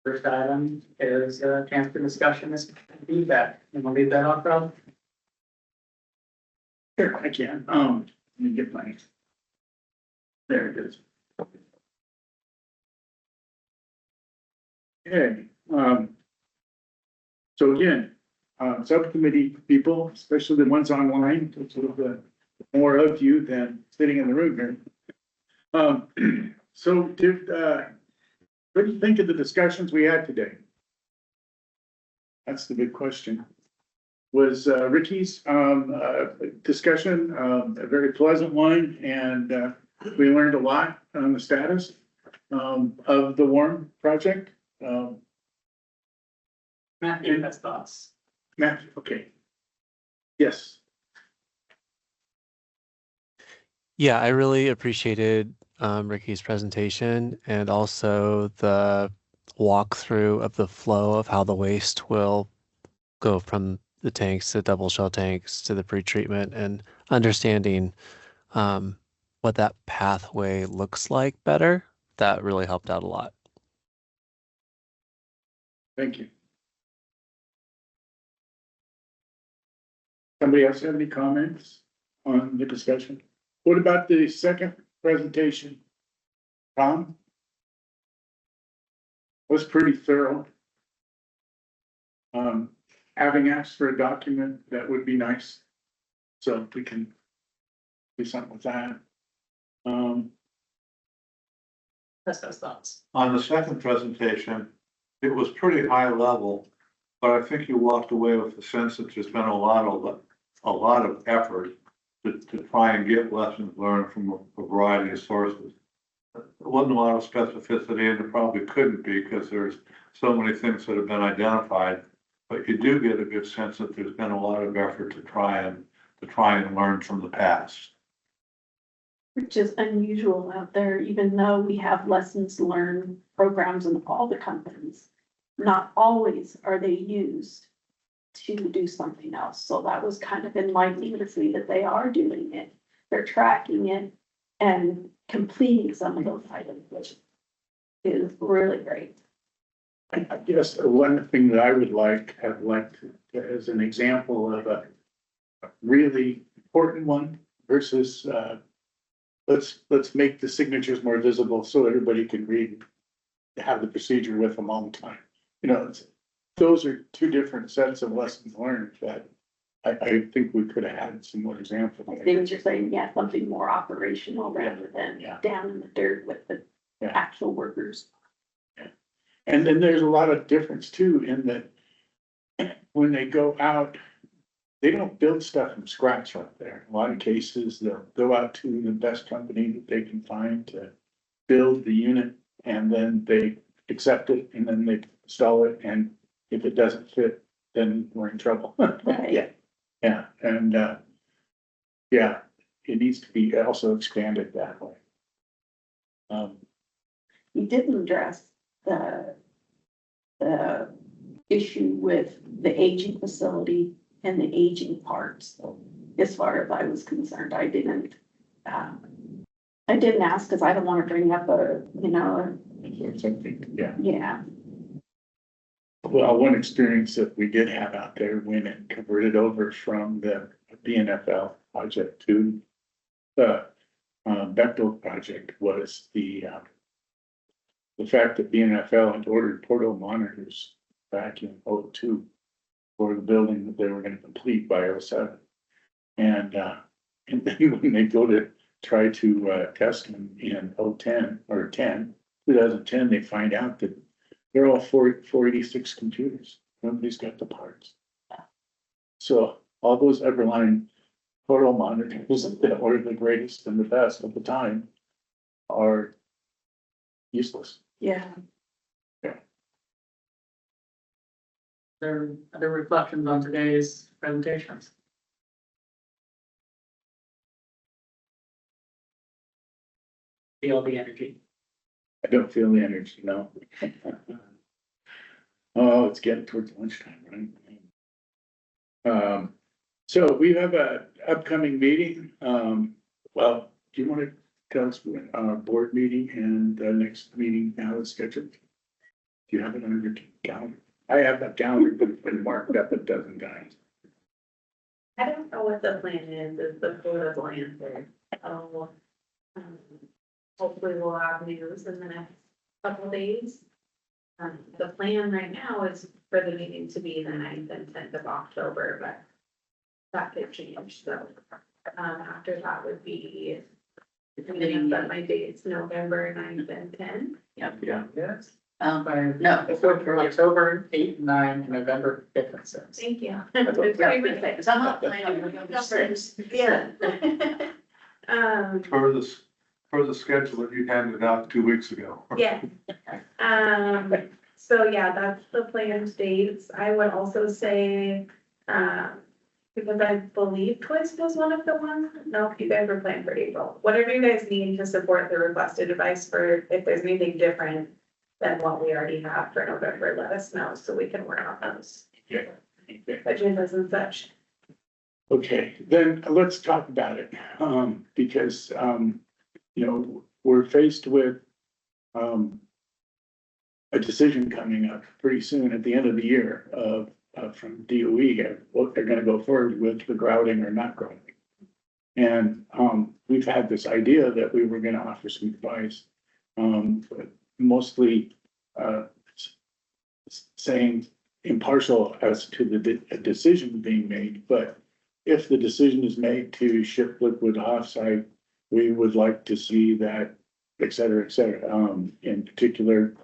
First item is transfer discussion, is feedback, and we'll leave that off, Rob. Sure, I can. Let me get my. There it is. Okay, so again, subcommittee people, especially the ones online, it's a little bit more of you than sitting in the room here. So what do you think of the discussions we had today? That's the big question. Was Ricky's discussion a very pleasant one, and we learned a lot on the status of the WARM project. Matthew has thoughts. Matt, okay. Yes. Yeah, I really appreciated Ricky's presentation and also the walkthrough of the flow of how the waste will go from the tanks to double shell tanks to the pretreatment, and understanding what that pathway looks like better. That really helped out a lot. Thank you. Somebody else have any comments on the discussion? What about the second presentation? Tom? Was pretty thorough. Having asked for a document, that would be nice. So we can do something with that. Has thoughts. On the second presentation, it was pretty high level, but I think you walked away with the sense that there's been a lot of effort to try and get lessons learned from a variety of sources. There wasn't a lot of specificity, and there probably couldn't be because there's so many things that have been identified. But you do get a good sense that there's been a lot of effort to try and learn from the past. Which is unusual out there, even though we have lessons learned programs in all the companies. Not always are they used to do something else. So that was kind of enlightening to see that they are doing it. They're tracking it and completing some of those items, which is really great. I guess the one thing that I would have liked as an example of a really important one versus let's make the signatures more visible so everybody can read, have the procedure with them all the time. You know, those are two different sets of lessons learned that I think we could have had some more examples. They were just saying, yeah, something more operational rather than Yeah. down in the dirt with the Yeah. actual workers. And then there's a lot of difference too, in that when they go out, they don't build stuff from scratch out there. In a lot of cases, they'll go out to the best company that they can find to build the unit, and then they accept it, and then they install it, and if it doesn't fit, then we're in trouble. Right. Yeah, and, yeah, it needs to be also expanded that way. You didn't address the issue with the aging facility and the aging parts. As far as I was concerned, I didn't ask because I don't want to bring up Yeah. yeah. Well, one experience that we did have out there when it converted over from the BNFL project to the Bechtel project was the fact that BNFL had ordered portable monitors back in '02 for the building that they were gonna complete by '07. And then when they go to try to test them in 2010, they find out that they're all 486 computers. Nobody's got the parts. So all those Everline photo monitors that were the greatest and the best at the time are useless. Yeah. There are other reflections on today's presentations. Feel the energy. I don't feel the energy, no. Oh, it's getting towards lunchtime, right? So we have a upcoming meeting. Well, do you want to tell us when our board meeting and the next meeting now is scheduled? Do you have it on your calendar? I have that calendar, but it's been marked up a dozen times. I don't know what the plan is the political answer. Hopefully we'll have news in the next couple days. The plan right now is for the meeting to be the 9th and 10th of October, but that could change, so, after that would be, but my date's November 9th and 10th. Yep. Yeah. Yes. No. For October 8, 9, and November 5th and 6th. Thank you. Because I'm not planning on November 6th. Yeah. For the schedule that you handed out 2 weeks ago. Yeah. So yeah, that's the planned dates. I would also say, because I believe Twist was one of the ones, no, you guys were planned for April. Whatever you guys need to support the requested advice for, if there's anything different than what we already have for November, let us know so we can work on those. Okay. Agendas and such. Okay, then let's talk about it, because, you know, we're faced with, a decision coming up pretty soon at the end of the year from DOE, what they're gonna go forward with the grouting or not grouting. And, we've had this idea that we were gonna offer some advice, but mostly, saying impartial as to the decision being made, but if the decision is made to ship liquid offsite, we would like to see that, et cetera, in particular,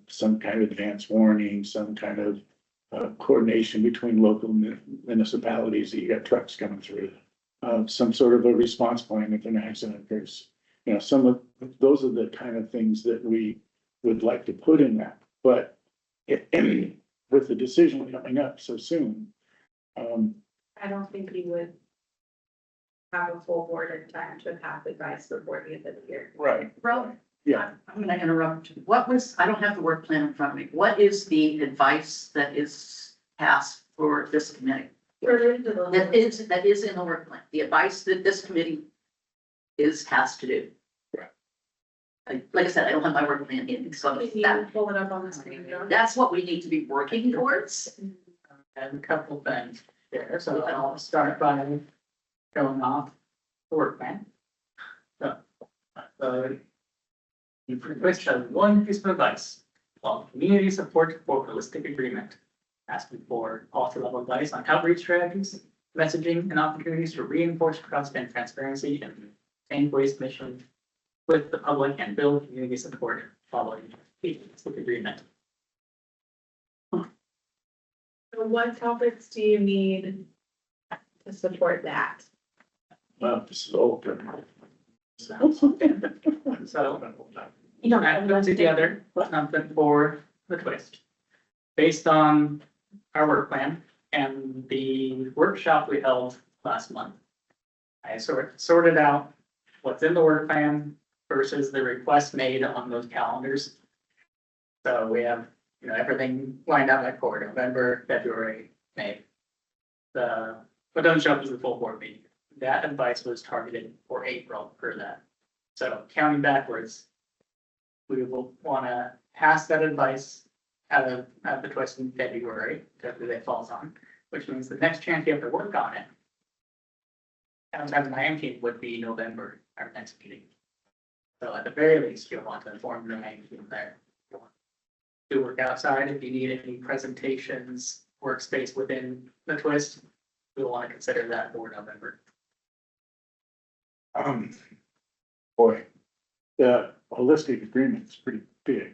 some kind of advance warning, some kind of coordination between local municipalities that you got trucks coming through. Some sort of a response plan if an accident occurs. You know, some of those are the kind of things that we would like to put in that, but with the decision coming up so soon. I don't think you would have a full board in time to have advice before the end of the year. Right. Rob, Yeah. I'm gonna interrupt. What was, I don't have the work plan in front of me. What is the advice that is passed for this committee? That is in the work plan, the advice that this committee is tasked to do. Like I said, I don't have my work plan in, so Can you that, pull it up on the screen, John? that's what we need to be working towards. And a couple things there, so I'll start by showing off the work plan. So You request one piece of advice on community support for holistic agreement. Asking for policy level advice on outreach strategies, messaging, and opportunities to reinforce trust and transparency in Tank Waste mission with the public and build community support following the holistic agreement. So what topics do you need to support that? Well, this is open. So you don't have to put together something for the twist. Based on our work plan and the workshop we held last month. I sorted out what's in the work plan versus the request made on those calendars. So we have, everything lined out like for November, February, May. What doesn't show up is the full board meeting. That advice was targeted for April for that. So counting backwards, we will want to pass that advice out of the twist in February, because it falls on, which means the next chance you have to work on it. As an IM team would be November, our next meeting. So at the very least, you'll want to inform your IM team there. Do work outside if you need any presentations, workspace within the twist, we'll want to consider that for November. Boy, the holistic agreement is pretty big.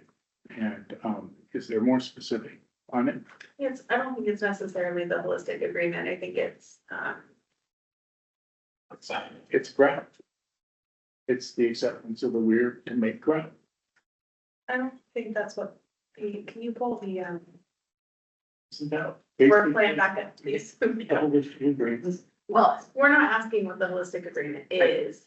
And, is there more specific on it? I don't think it's necessarily the holistic agreement. I think it's, It's grout. It's the acceptance of the weird to make grout. I don't think that's what can you pull the, Isn't that work plan back up, please? the holistic agreement? Well, We're not asking what the holistic agreement is.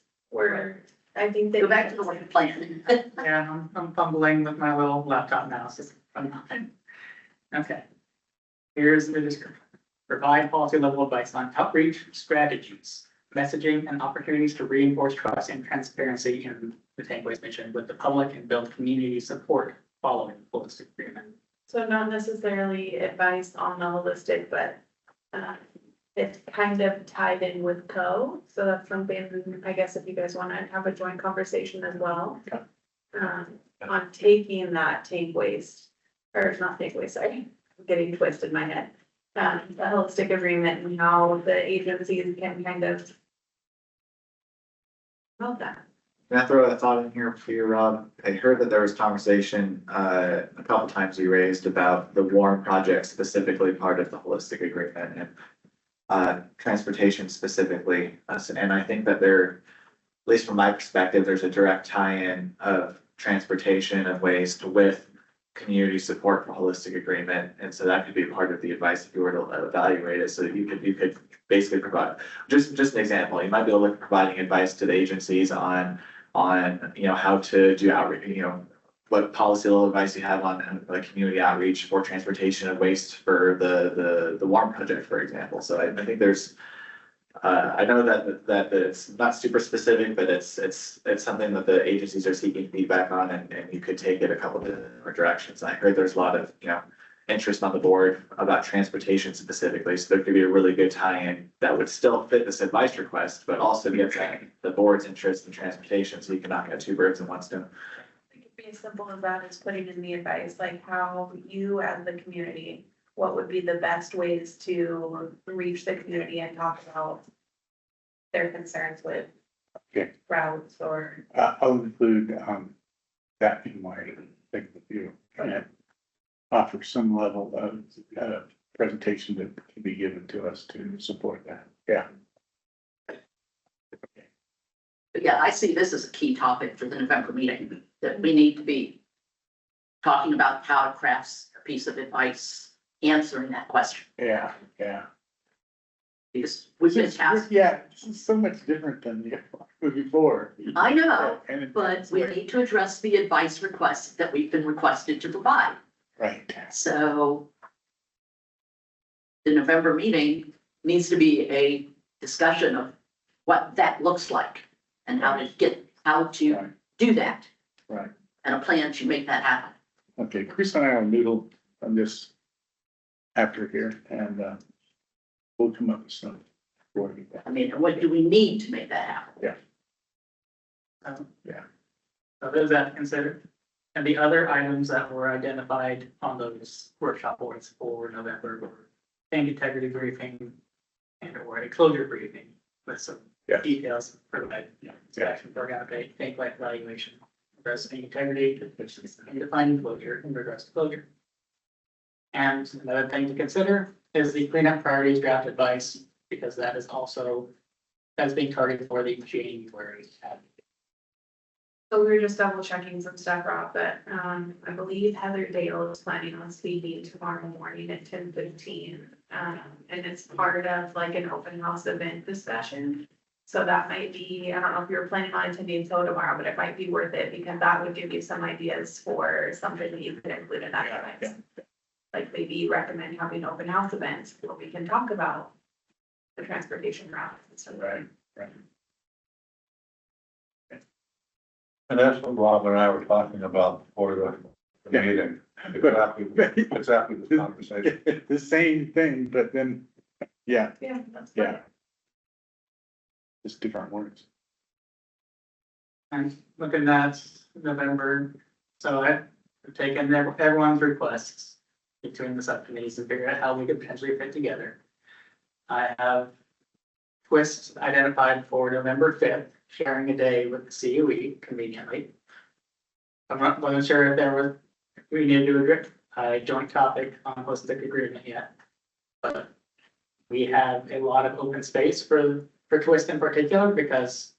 I think that. go back to the work plan. Yeah, I'm fumbling with my little laptop mouse. Okay. Here's the description. Provide policy level advice on outreach strategies, messaging, and opportunities to reinforce trust and transparency in the Tank Waste mission with the public and build community support following the holistic agreement. So not necessarily advice on the holistic, but it's kind of tied in with so that's something, I guess, if you guys wanna have a joint conversation as well. On taking that tank waste, or not tank waste, sorry, I'm getting twisted in my head. The holistic agreement and how the agencies can kind of help that. Can I throw a thought in here for you, Rob? I heard that there was conversation, a couple times you raised about the warm project specifically part of the holistic agreement and transportation specifically. And I think that there, at least from my perspective, there's a direct tie-in of transportation and waste with community support for holistic agreement. And so that could be part of the advice if you were to evaluate it. So you could basically provide, just an example, you might be able to look at providing advice to the agencies on, how to do outreach, what policy level advice you have on like community outreach for transportation and waste for the warm project, for example. So I think there's, I know that it's not super specific, but it's something that the agencies are seeking feedback on, and you could take it a couple different directions. I heard there's a lot of, interest on the board about transportation specifically, so there could be a really good tie-in that would still fit this advice request, but also get the board's interest in transportation, so you can knock out two birds in one stone. It could be as simple as that, as putting in the advice, like how you as the community, what would be the best ways to reach the community and talk about their concerns with routes or. I'll include, that in my thing with you. And offer some level of, presentation that can be given to us to support that. Yeah. But yeah, I see this as a key topic for the November meeting, that we need to be talking about how to craft a piece of advice answering that question. Yeah. Because we've been tasked. Yeah, this is so much different than before. I know, And it- but we need to address the advice requests that we've been requested to provide. Right. So the November meeting needs to be a discussion of what that looks like and how to do that. Right. And a plan to make that happen. Okay, Chris and I will noodle on this after here, and we'll come up with some. I mean, what do we need to make that happen? Yeah. So there's that to consider. And the other items that were identified on those workshop boards for November were tank integrity briefing and or a closure briefing with some Yeah. details for like inspection program, tank life evaluation, regards to tank integrity, which is defining closure in regards to closure. And another thing to consider is the cleanup priorities draft advice, because that is also, that's being targeted for the January. So we were just double checking some stuff, Rob, but, I believe Heather Dale is planning on speaking tomorrow morning at 10:15. And it's part of like an open house event discussion. So that might be, I don't know if you're planning on attending so tomorrow, but it might be worth it because that would give you some ideas for something that you could include in that event. Like maybe recommend having open house events where we can talk about the transportation routes and stuff. Right. And that's what Rob and I were talking about before the meeting. Exactly this conversation. The same thing, but then, yeah, Yeah, that's yeah. Just different words. I'm looking at November, so I've taken everyone's requests between the subcommittees and figure out how we could potentially fit together. I have TWST identified for November 5th, sharing a day with the CUE conveniently. Wasn't sure if we need to do a joint topic on holistic agreement yet. But we have a lot of open space for TWST in particular because,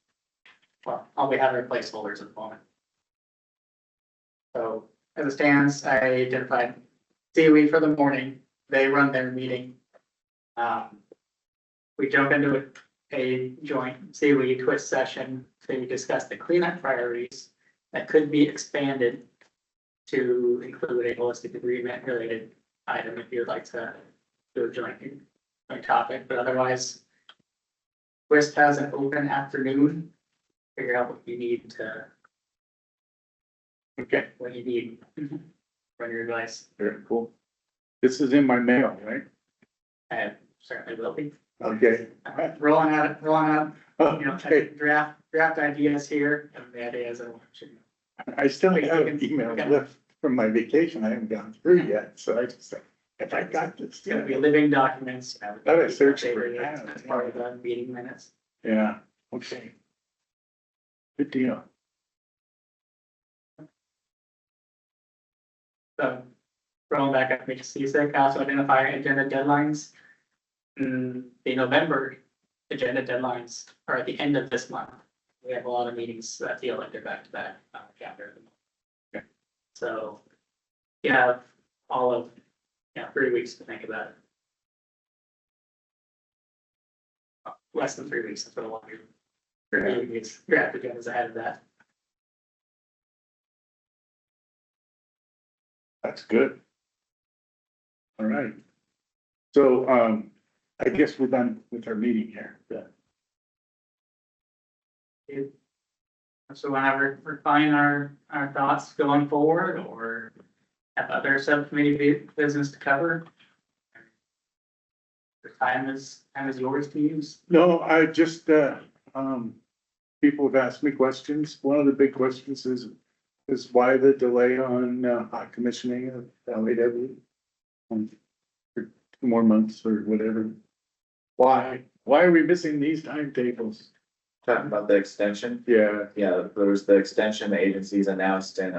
well, all we have are placeholders at the moment. So as it stands, I identified CUE for the morning. They run their meeting. We jump into a joint CUE TWST session to discuss the cleanup priorities that could be expanded to include a holistic agreement related item if you'd like to do a joint topic, but otherwise TWST has an open afternoon. Figure out what you need to. Okay, What you need. Run your advice. very cool. This is in my mail, right? I certainly will be. Okay. Rolling out, you know, Okay, draft ideas here and the ideas I want to. I still have an email left from my vacation I haven't gone through yet, so I just, if I got this. It's gonna be living documents. Thought I searched for it. As part of the meeting minutes. Yeah, okay. Good deal. So, rolling back up, make CSEC also identify agenda deadlines. The November agenda deadlines are at the end of this month. We have a lot of meetings that feel like they're back to back on the calendar at the moment. Okay. So, you have all of, 3 weeks to think about it. Less than 3 weeks, that's what I want you. Draft agendas ahead of that. That's good. All right. So, I guess we're done with our meeting here. So whenever refine our thoughts going forward or have other subcommittee business to cover. The time is yours to use. No, I just, people have asked me questions. One of the big questions is why the delay on, hot commissioning of LAW? For 2 more months or whatever. Why are we missing these timetables? Talking about the extension. Yeah, Yeah, there was the extension the agencies announced in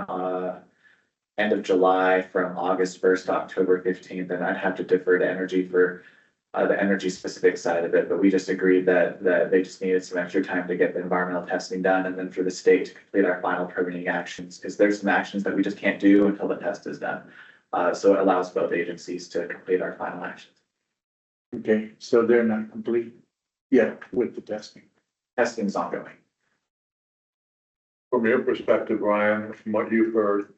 end of July from August 1st to October 15th, and I'd have to defer to energy for the energy specific side of it, but we just agreed that they just needed some extra time to get the environmental testing done, and then for the state to complete our final permitting actions, because there's some actions that we just can't do until the test is done. So it allows both agencies to complete our final actions. okay, so they're not complete yet with the testing. Testing is ongoing. From your perspective, Ryan, from what you've heard,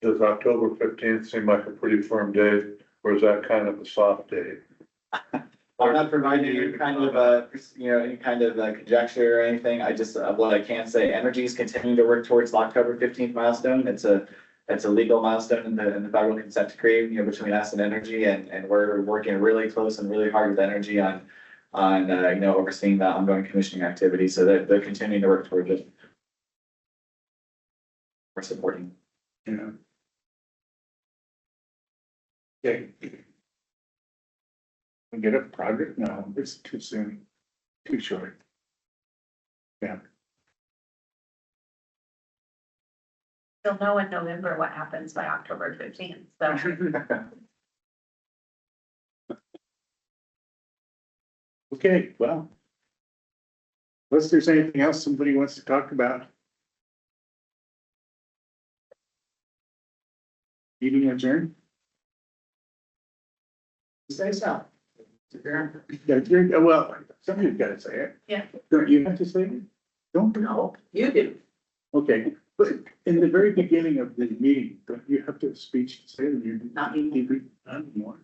does October 15th seem like a pretty firm date, or is that kind of a soft date? I'm not providing any kind of any kind of conjecture or anything. I just, what I can say, energy is continuing to work towards the October 15th milestone. It's a legal milestone in the federal consent decree, between us and energy, and we're working really close and really hard with energy on overseeing the ongoing commissioning activity. So they're continuing to work towards it. we're supporting. Yeah. Okay. We get a project? No, it's too soon, too short. Yeah. You'll know in November what happens by October 15th, so. Okay, well. Unless there's anything else somebody wants to talk about. Meeting adjourned? Say so. Yeah, well, somebody's gotta say it. Yeah. Don't you have to say it? Don't you? No, you do. Okay, but in the very beginning of the meeting, don't you have to have speech to say that you're Not anymore?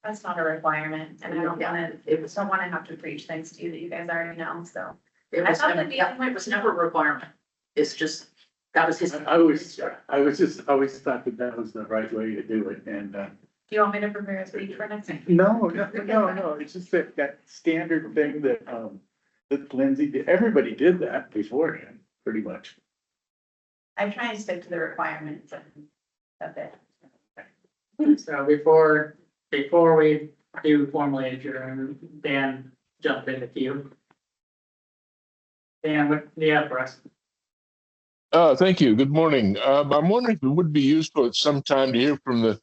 That's not a requirement, and I don't wanna, don't wanna have to preach things to you that you guys already know, so. It I was thought never, it was never a requirement. It's just, that was his. I always thought that that was the right way to do it, and, Do you want me to prepare a speech for next week? no, it's just that standard thing that Lindsay did, everybody did that beforehand, pretty much. I try and stick to the requirements and that's it. So before we do formally adjourn, Dan jumped in the queue. Dan, what do you have for us? Thank you. Good morning. I'm wondering if it would be useful at some time to hear from the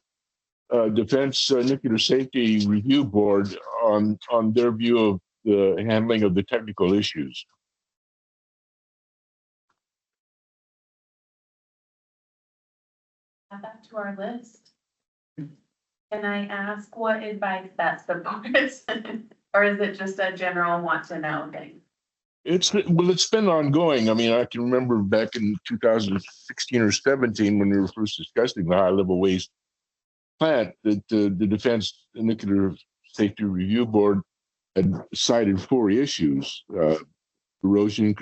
Defense Nuclear Safety Review Board on their view of the handling of the technical issues. Add that to our list. Can I ask what advice that supports? Or is it just a general want to know thing? It's been ongoing. I mean, I can remember back in 2016 or 17 when we were first discussing the high level waste plant that the Defense Nuclear Safety Review Board had cited 4 issues: erosion,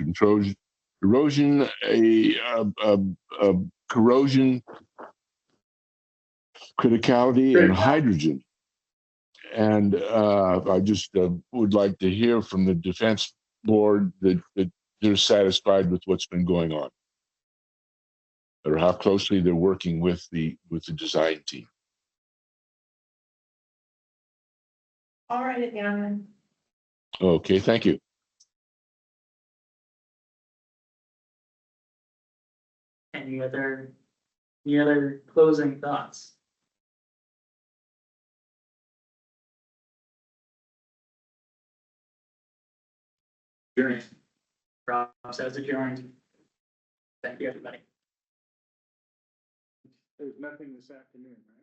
corrosion, criticality, and hydrogen. And I just would like to hear from the Defense Board that they're satisfied with what's been going on, or how closely they're working with the design team. I'll write it down. Okay, thank you. Any other closing thoughts? Rob says adjourned. Thank you, everybody. There's nothing this afternoon, right?